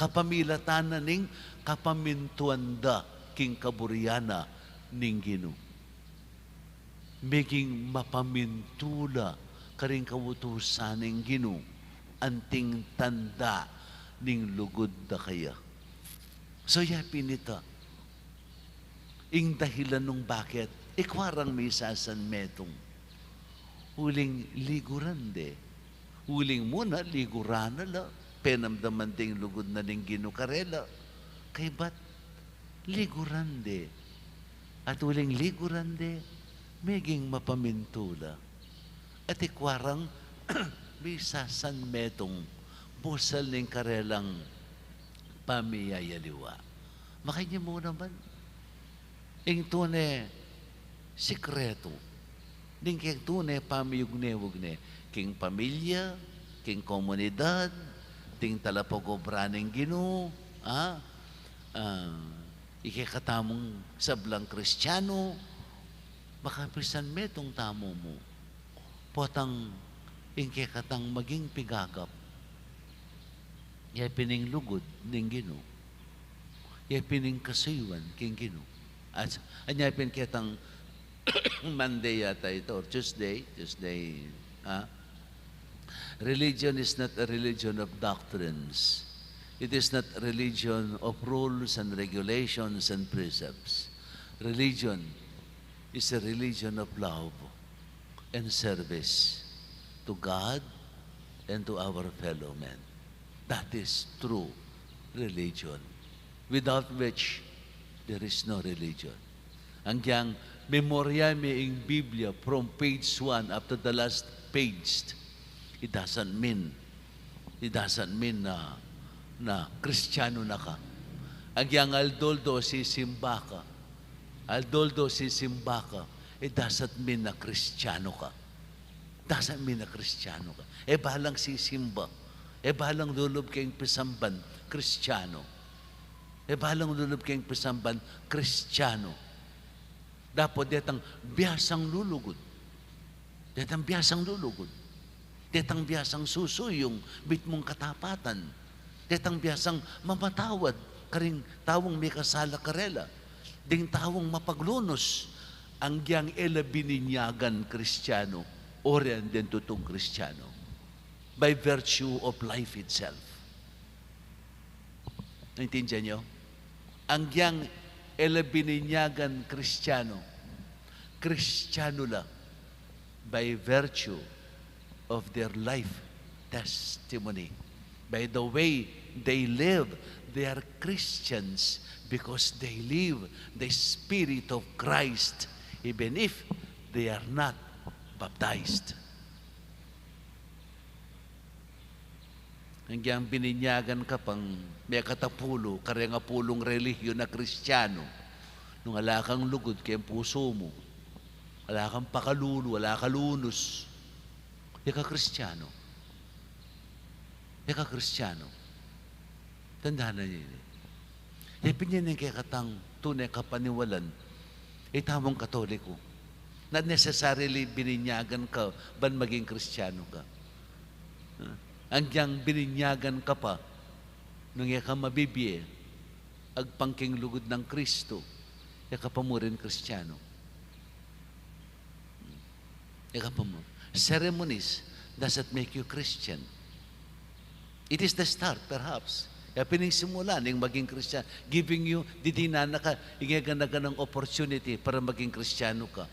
Kapamilatanan ning kapamintuanda king kaburyana ning Ginoo. Meging mapamintula karing kawutusan ning Ginoo anting tanda ning lugod da kaya. So yapin nito, ing dahilan nung bakit, ikwarang may sasan metong, huling liguran de, huling muna liguran na la, penamdaman ding lugod na ning Ginoo karela, kay ba't liguran de, at huling liguran de, meging mapamintula. At ikwarang may sasan metong busal ng karelang pamiyayaliwa. Makanya mo naman, ing tune sikreto, ning king tune pamiyugne-wugne, king pamilya, king komunidad, ting talapagobra ng Ginoo, ikikatamong sablang Kristiyano, makapisan metong tamo mo, potang ingkikatang maging pigagap, ya pining lugod ning Ginoo, ya pining kasuywan king Ginoo, At anyapin kitang Monday yata ito, or Tuesday, religion is not a religion of doctrines. It is not a religion of rules and regulations and precepts. Religion is a religion of love and service to God and to our fellow men. That is true religion, without which there is no religion. Ang yang memorya mi ing Biblia from page 1 up to the last page, it doesn't mean na Kristiyano na ka. Ang yang aldoldo si simba ka, it doesn't mean na Kristiyano ka. Doesn't mean na Kristiyano ka. Balang si simba. Balang lulub kayong pisamban, Kristiyano. Balang lulub kayong pisamban, Kristiyano. Dapat detang biyasang lulugod. Detang biyasang susuyong bit mong katapatan. Detang biyasang mamatawad karing tawong may kasala karela. Ding tawong mapaglunos ang giyang bininyagan Kristiyano orian din tutong Kristiyano by virtue of life itself. Naintindihan niyo? Ang giyang bininyagan Kristiyano lang by virtue of their life testimony. By the way they live, they are Christians because they live the Spirit of Christ even if they are not baptized. Hanggang bininyagan ka pang may katapulo, kaya nga pulong relihiyon na Kristiyano, nung wala kang lugod kayang puso mo, wala kang pakaluno, wala kang lunos, ka Kristiyano. Ka Kristiyano. Tandaan na niyo. Pinyan kaya katang tunay kapaniwalan, tamong Katoliko. Not necessarily bininyagan ka, ban maging Kristiyano ka. Angyang bininyagan ka pa, nung ka mabibiye, agpangking lugod ng Kristo, ka pa mo rin Kristiyano. Ka pa mo. Ceremonies doesn't make you Christian. It is the start, perhaps. Kaya piningsimula ng maging Kristiyano, giving you, didinana ka, ingagana ka ng opportunity para maging Kristiyano ka.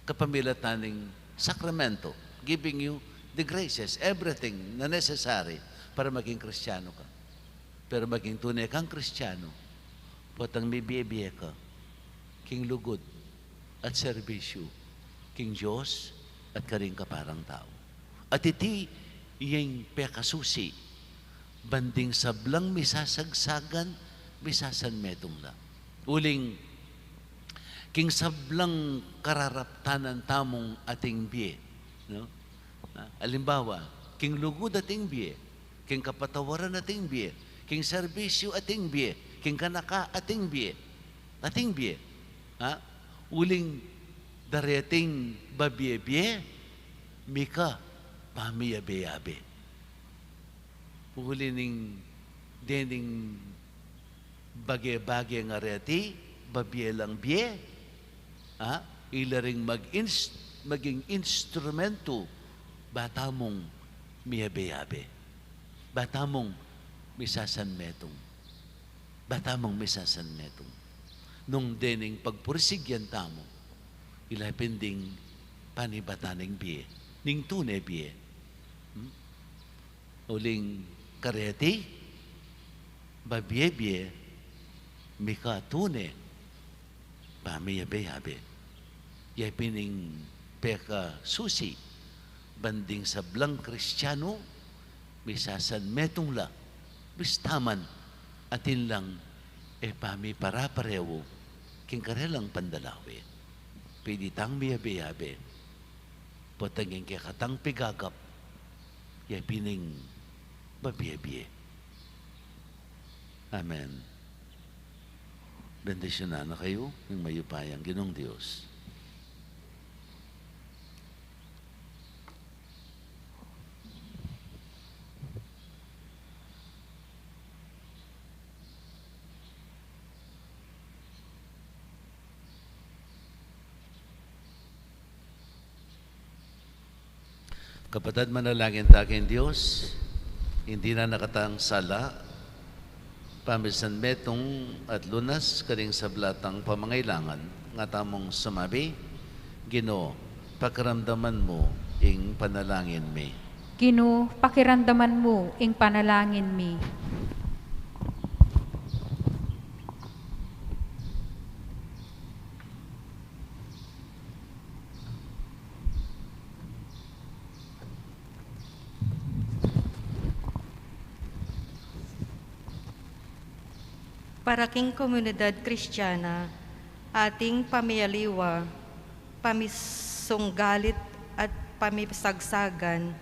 Kapamilatan ng sakramento, giving you the graces, everything na necessary para maging Kristiyano ka. Pero maging tunay kang Kristiyano, potang may biye ka, king lugod at serbisyo, king Diyos at karing kaparang tao. At iti iyang pekasusi, banding sablang misasagsagan, misasanmetong la. Uling, king sablang kararaptanan tamong ating biye. No? Alimbawa, king lugod ating biye, king kapatawaran ating biye, king serbisyo ating biye, king kanaka ating biye. Ating biye. Uling dareting babiye-biye, mika pamiyabe-yabe. Uli ning dening bagay-bagay nga reti, babiye lang biye, ilaring maging instrumento, bata mong miyabe-yabe. Bata mong misasanmetong. Nung dening pagpursigyan tamo, ilapinding panibataning biye, ning tunay biye. Uling kareti, babiye-biye, mika tunay, pamiyabe-yabe. Yapining peka susi, banding sablang Kristiyano, misasanmetong la, bistaman, atin lang, pami para-parewo, king karelang pandalawi. Piditang miyabe-yabe, potangin kaya katang pigagap, yapining babiye-biye. Amen. Bendisyonan na kayo ng mayupayang Ginong Diyos. Kapatid manalangin takin Diyos, hindi na nakatang sala, pamisan metong at lunas karing sablatang pamangailangan, nga tamong sumabi, Ginoo, pakiramdaman mo ing panalangin mi. Ginoo, pakiramdaman mo ing panalangin mi. Para king komunidad Kristiyana, ating pamiyaliwa, pamisunggalit at pamisagsagan,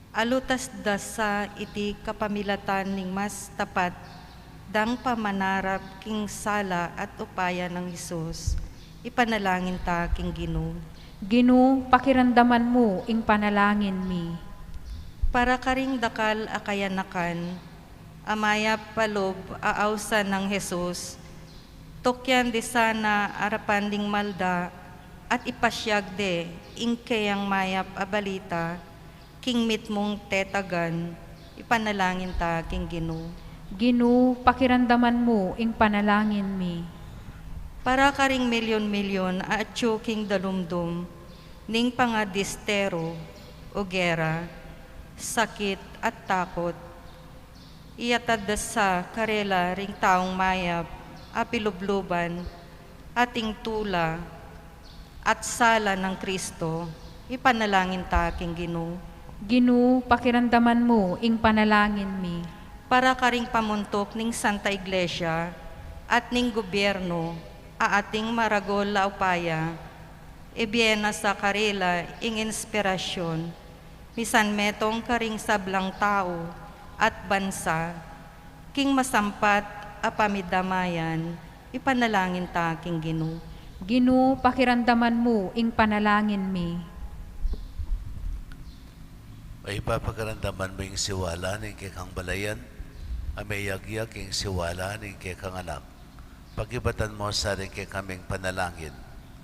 alutas dasa iti kapamilatan ning mas tapat, dang pamanarap king sala at upaya ng Hesus, ipanalangin ta king Ginoo. Ginoo, pakiramdaman mo ing panalangin mi. Para karing dakal akayanakan, amaya palob aawsan ng Hesus, tokyan di sana arapan ding malda, at ipasyag de ingkayang mayap abalita, king mitmong tetagan, ipanalangin ta king Ginoo. Ginoo, pakiramdaman mo ing panalangin mi. Para karing milyon-milyon at king dalumdum, ning pangadistero o gera, sakit at takot, iyatad sa karela ring taong mayap, apilubluban, ating tula, at sala ng Kristo, ipanalangin ta king Ginoo. Ginoo, pakiramdaman mo ing panalangin mi. Para karing pamuntok ning Santa Iglesia at ning gobyerno, ating maragol la upaya, ibiena sa karela ing inspirasyon, misan metong karing sablang tao, at bansa, king masampat apamidamayan, ipanalangin ta king Ginoo. Ginoo, pakiramdaman mo ing panalangin mi. Ay papakaramdaman mo yung siwala ng kekang balayan, amayagyak yung siwala ng kekang anak. Pagibatan mo sa rin kekaming panalangin,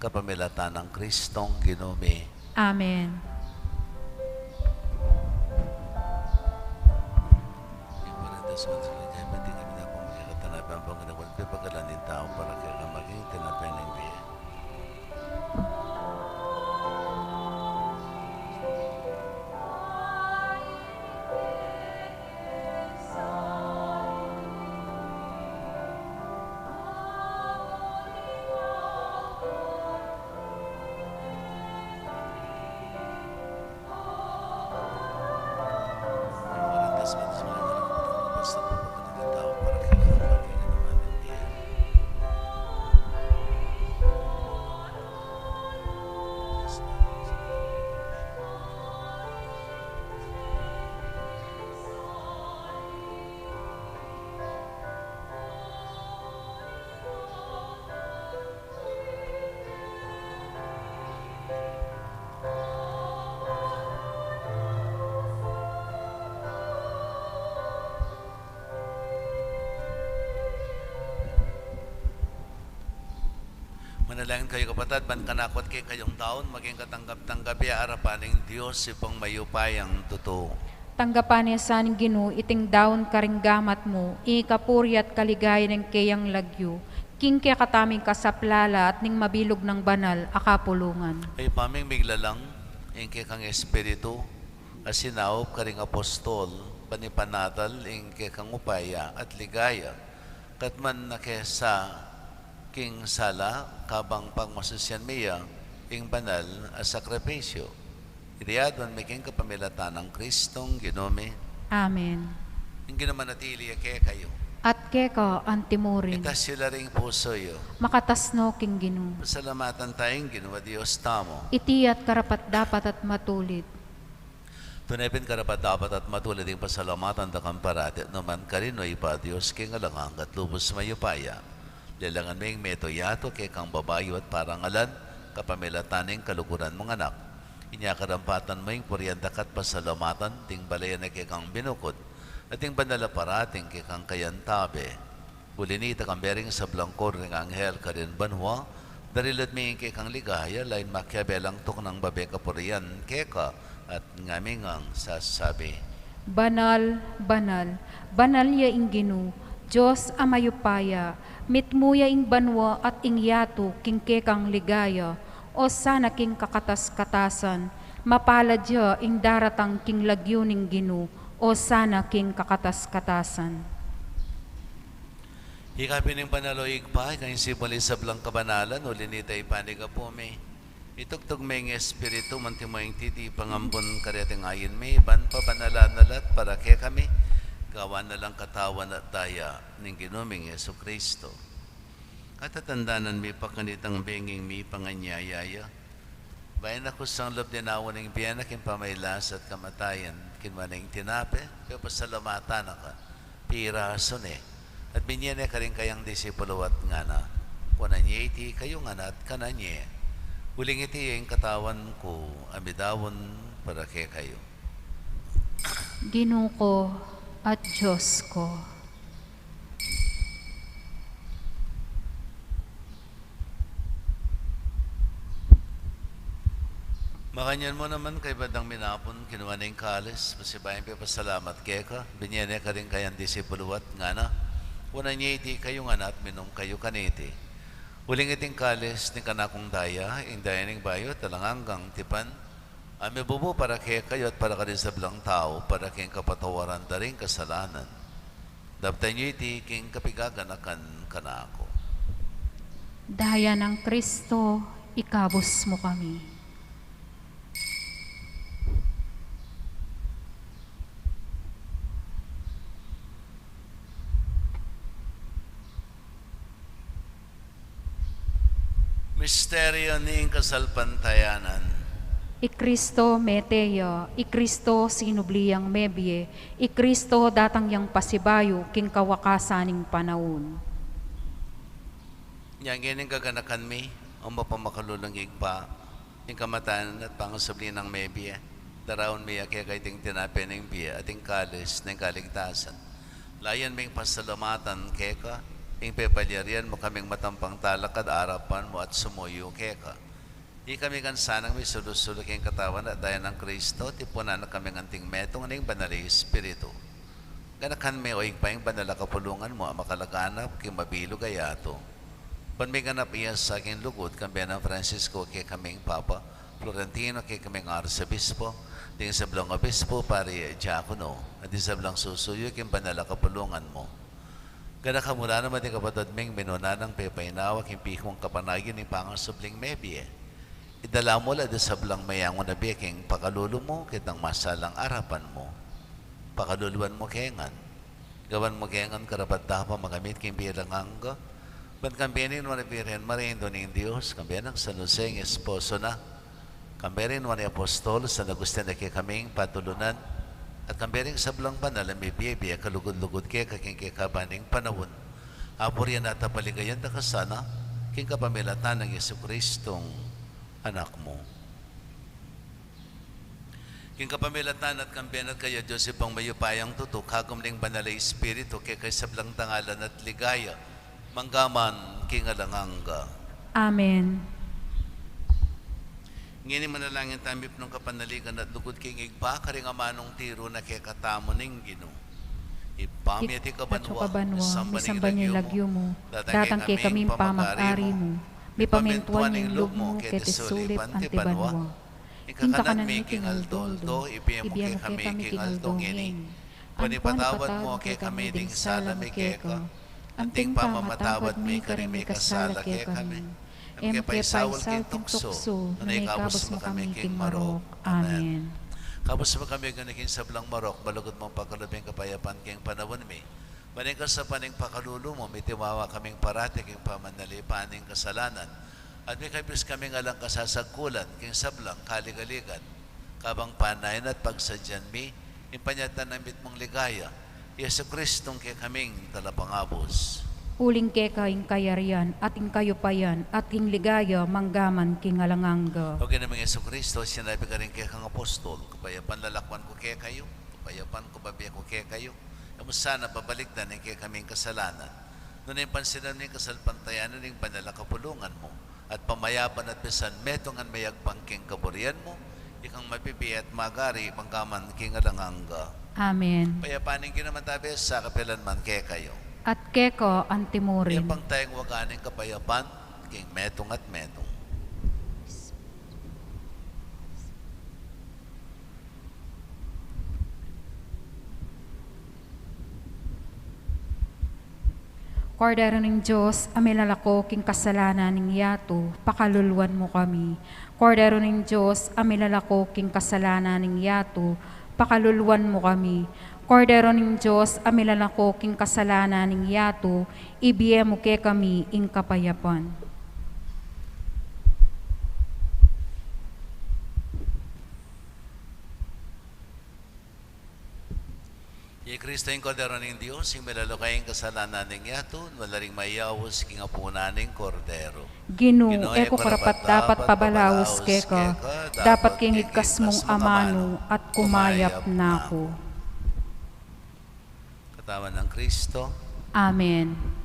kapamilatan ng Kristong Ginumi. Amen. Sa kanya, pati kami na pong makikatanapan ang Panginoon, pagpagalan din tao para kaya maging tinapay ng biya. Manalangin kayo kapatid, bankanakot kayo kayong taon, maging katanggap-tanggapi arapan ng Diyos ipang mayupayang totoo. Tanggapan niya sa ning Ginoo, iting daon karing gamat mo, ikapuri at kaligaya ng kayang lagyo, king kaya kataming kasaplala at ning mabilog ng banal, akapulungan. Ay paming miglalang, ing kang espiritu, asinaop karing apostol, panipanatal, ing kang upaya at ligaya, katman na kesa king sala, kabang pangmasusyan miya, ing banal as sakripisyo. Iriadon may king kapamilatan ng Kristong Ginumi. Amen. Yung ginamanatili kaya kayo. At keka antimurin, Itas sila ring puso yo. makatasno king Ginoo. Pasalamatan tayong ginawa Diyos tamo. Iti at karapat dapat at matulit. Tunepin karapat dapat at matulad yung pasalamatan da kang parati naman karinoy pa Diyos king alangang at lubos mayupaya. Lalangan may meto yato kay kang babayo at parangalan kapamilataning kalukuran mong anak. Inyakarampatan mo yung puryandakat pasalamatan ting balayan na kay kang binukod at ting bandala parating kay kang kayantabe. Ulinita kang bering sa blangkor ng anghel karin banwa darilad may kay kang ligaya lain makyabelang tok ng babe kapuriyan keka at ngaming ang sasabi. Banal, banal, banal ya ing Ginu, Diyos amayupaya, mitmuya ing banwa at ing yato king kekang ligaya, o sana king kakatas-katasan, mapalad ya ing daratang king lagyo ning Ginu, o sana king kakatas-katasan. Hikapin ng panaloig pa, kang sibali sa blang kabanalan, ulinita ipaniga po may. Itugtog may ng espiritu, mantimo yung titi, pangambon karyateng ayin may, ban pa banalanalat para kaya kami, gawa na lang katawan at daya ng ginuming Yesu Kristo. Katatandanan mi pakanitang benging mi panganyayaya, bayan ako sang loob dinawa ng biyana kin pamaylas at kamatayan, kinmanang tinape, kaya pasalamatan ka, pirason at binyene ka rin kayang disipulo at nga na, kunanye iti kayo nga na at kananye, huling iti yung katawan ko, amidawon para kay kayo. Ginu ko at Diyos ko. Makanyan mo naman kay Badang Minapon, kinuha na yung kalis, pasibayan pa pasalamat kaya ka, binyene ka rin kayang disipulo at nga na, kunanye iti kayo nga na at minum kayo kaniti. Huling iting kalis ni kanakong daya, ing daya ning bayo, talanganggang tipan, ame bubo para kaya kayo at para kanin sa blang tao, para kayong kapatawaran da rin kasalanan. Dabtan nyo iti king kapigaganakan kanako. Daya ng Kristo, ikabos mo kami. Misteryo ni kasalpantayanan. Ikristo meteya, Ikristo sinubliyang mebye, Ikristo datang yang pasibayo king kawakasaning panahon. Yang gining kaganakan mi, ang mapamakalulang igpa, yung kamatayan at pangasabli ng mebye, daraon mi kaya kay ting tinapi ng biya at yung kalis ng kaligtasan. Layan ming pasalamatan keka, yung pepalyarian mo kaming matampang talakad, arapan mo at sumuyo keka. Di kami kan sanang may sulus-sulok yung katawan at daya ng Kristo, tipunan na kaming anting metong aning banali Espiritu. Ganakan may oing pa yung banala kapulungan mo, makalaganap kay mabilo gayato. Pan may ganap iya sa aking lugod, kambiyan ng Francisco kay kaming Papa, Florentino kay kaming Arsobispo, ting sa blang Obispo, pari Diakono, at di sa blang susuyo kay banala kapulungan mo. Gana ka mula naman yung kapatid ming minuna ng pepainawak yung pikong kapanagin ng pangasubling mebye. Idala mo la sa blang mayangon na beking pakalulo mo kitang masalang arapan mo. Pakaluluan mo kengan. Gawan mo kengan karapat dapat magamit kong bilang angga. Ba't kampiyanin mo na Birhen Marindo ng Diyos, kampiyan ng San Jose ng esposo na. Kampiyanin mo na Apostol sa nagustin na kaming patulunan. At kampiyanin sa blang banal ang bibiya kalugod-lugod kaya kaking kikabaning panahon. Apor yan at paligayan na kasana king kapamilatan ng Yesu Kristong anak mo. King kapamilatan at kampiyan at kaya Diyos ipang mayupayang tutok, hagom ning banalay Espiritu kaya kay sablang tangalan at ligaya, manggaman king alanganga. Amen. Ngini manalangin tamip ng kapanaligan at lugod king igba, karing amanong tiro na kaya katamo ning Gino. Ipamyati kabanwa, misamban ni lagyo mo, datang kay kaming pamag-ari mo, may pamintuan ng loob mo, ket isulip antibanwa. Ikakanan mi king aldoldo, ibiyam mo kay kami king aldong ini. Panipatawad mo kay kami ding sala mi keka, anting pamamatawad mi kari mi kasala kay kami. Em kay paisawal king tukso, na ikabos mo kami king marok. Amen. Kabos mo kami ganikin sa blang marok, balugod mong pagkalubing kapayapan king panahon mi. Maning ka sa paning pakalulo mo, may tiwawa kaming parati king pamanalipan ning kasalanan. At may kapis kaming alang kasasagkulan, king sablang kaligaligan. Kabang panayan at pagsadyan mi, impanyatan ng bitmong ligaya, Yesu Kristong kay kaming talapangabos. Uling keka ing kayarian, at ing kayupayan, at ing ligaya, manggaman king alanganga. Okay naman Yesu Kristo, sinabi ka rin kay kang apostol, kapayapan lalakwan ko kay kayo, kapayapan ko babiya ko kay kayo. Kamusta na babalik na ng kaya kaming kasalanan. Noon ay pansinan ng kasalpantayanan ng banala kapulungan mo at pamayapan at besan metongan mayagpangking kaburian mo, ikang mapipi at magari, pangkaman kingadangangga. Amen. Payapanin kinaman tabi sa kapilan man kay kayo. At keko Yan antimurin. pang tayong waganing kapayapan, king metong at metong. Kordero ng Diyos, amilalako king kasalanan ng yato, pakaluluan mo kami. Kordero ng Diyos, amilalako king kasalanan ng yato, pakaluluan mo kami. Kordero ng Diyos, amilalako king kasalanan ng yato, ibiye mo ke kami ing kapayapan. Ye Kristo yung kordero ng Diyos, yung milalukayang kasalanan ng yato, walaring mayawos king apunaning kordero. Ginu, eko karapat dapat pabalawos keka, dapat kingigkas mong amano at kumayap nako. Katawan ng Kristo, Amen.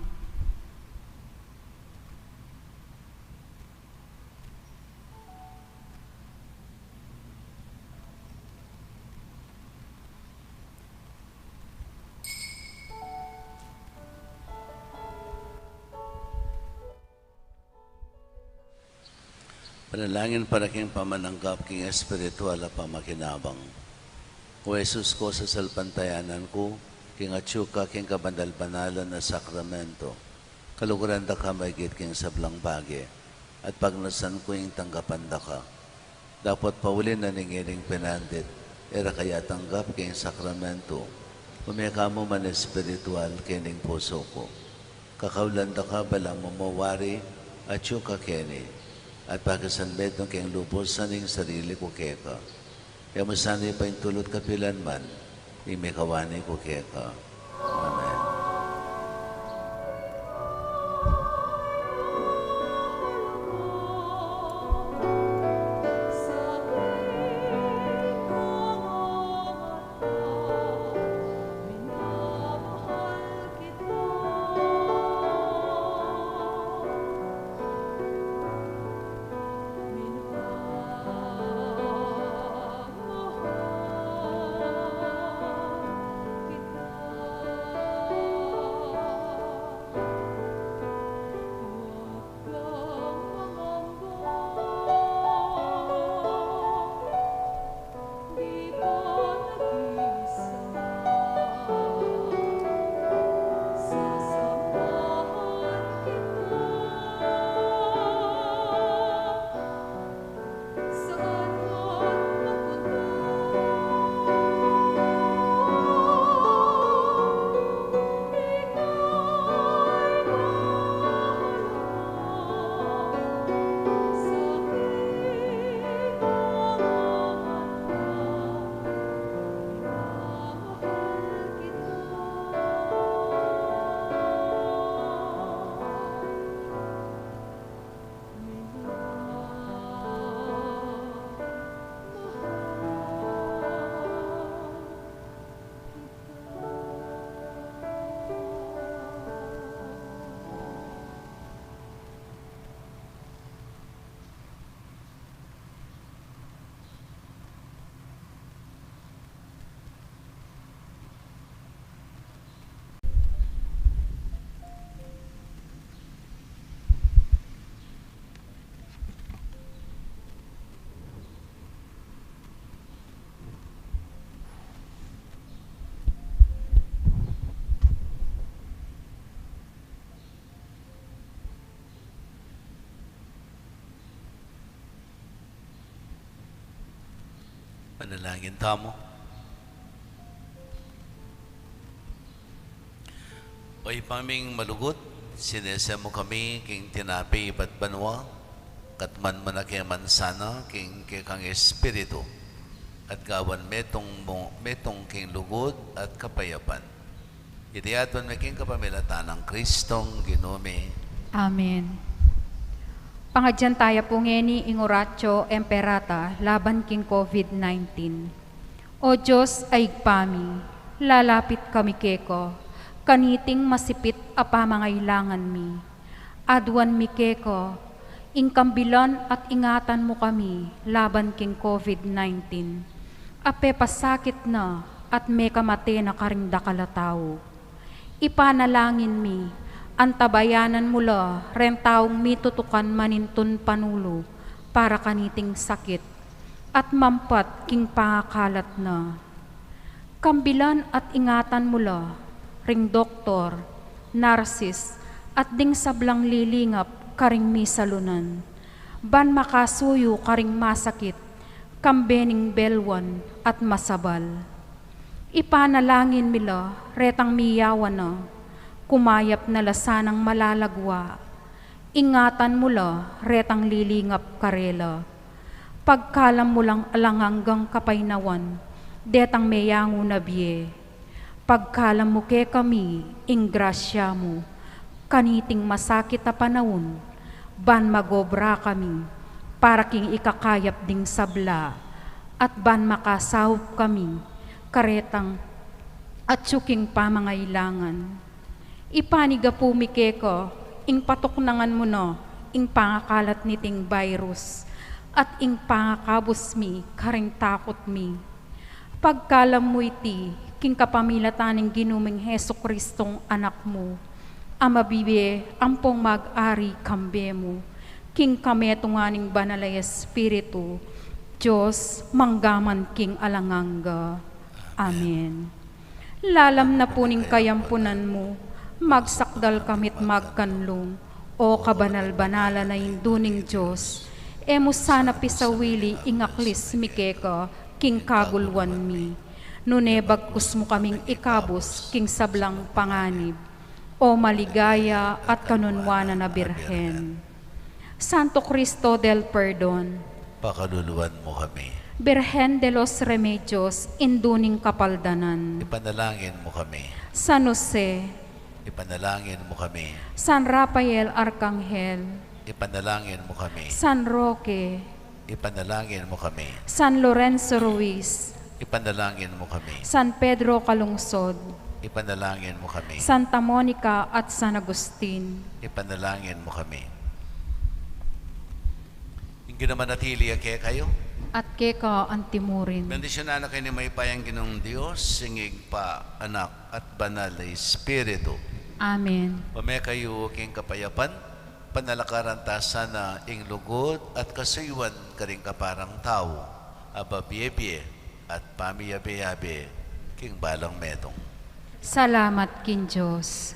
panalangin para king pamananggap king espiritual at pamakinabang. O Jesus ko sa salpantayanan ko, king atsyuka king kabandal-banalan na sakramento, kaluguran da ka maigit king sablang bagi, at pagnasan ko yung tanggapan da ka. Dapat paulin na ningiling pinandit, era kaya tanggap king sakramento, umeka mo man espiritual kining puso ko. Kakaulan da ka balang mamawari, atsyuka kini, at pagkasanbet ng keng lupos sa ning sarili ko keka. Kaya masanay pa yung tulot kapilan man, imikawani ko keka. Amen. Panalangin tamo. Oy paming malugot, sinesa mo kami king tinapi ipat banwa, katman manake mansana king kang espiritu, at gawan metong king lugod at kapayapan. Itiaton me king kapamilatan ng Kristong Ginome. Amen. Pangadyan tayo po ngeni ingoratio emperata laban king COVID-19. O Diyos ay pami, lalapit kami keko, kaniting masipit a pamangailangan mi. Adwan mi keko, Ingkambilan at ingatan mo kami laban king COVID-19. Ape pasakit na at may kamate na karing dakalataw. Ipanalangin mi, antabayanan mula ren taong mitutukan manintun panulo para kaniting sakit at mampat king pangakalat na. Kambilan at ingatan mula ring doktor, narsis at ding sablang lilingap karing misalunan. Ban makasuyo karing masakit, kambening belwan at masabal. Ipanalangin mila, retang miyawan na, kumayap na lasanang malalagwa. Ingatan mula, retang lilingap karela. Pagkalam mo lang alanganggang kapainawan, detang meyango na biye. Pagkalam mo ke kami, ingrasya mo, kaniting masakit na panahon, ban magobra kami, para king ikakayap ding sabla, at ban makasahop kami, karetang at tsuking pamangailangan. Ipaniga po mikeko, ing patuknangan mo no, ing pangakalat niting virus, at ing pangakabos mi, karing takot mi. Pagkalam mo iti, king kapamilataning ginuming Heso Kristong anak mo, amabibe, ampong mag-ari kambe mo, king kametunganing banalay Espiritu, Diyos, manggaman king alanganga. Amen. Lalam na puning kayampunan mo, magsakdal kamit magkanlong, o kabanal-banala na induning Diyos, emo sana pisawili ingaklis mikeka, king kagulwan mi, nunebagkus mo kaming ikabos, king sablang panganib, o maligaya at kanunwana na birhen. Santo Cristo del Perdon, Pakaluluan mo kami. Birhen de los Remedios, induning kapaldanan. Ipanalangin mo kami. San Jose, Ipanalangin mo kami. San Rafael Arcangel, Ipanalangin mo kami. San Roque, Ipanalangin mo kami. San Lorenzo Ruiz, Ipanalangin mo kami. San Pedro Calungsod, Ipanalangin mo kami. Santa Monica at San Agustin. Ipanalangin mo kami. Yung ginamanatili kaya kayo. At keka antimurin. Bendisyonan na kayo ni may payang ginong Diyos, singig pa, anak, at banal na Espiritu. Amen. Pamay kayo king kapayapan, panalakaran ta sana ing lugod at kasuywan karing kaparang tao, ababiye at pamiyabe-yabe king balang metong. Salamat kin Diyos.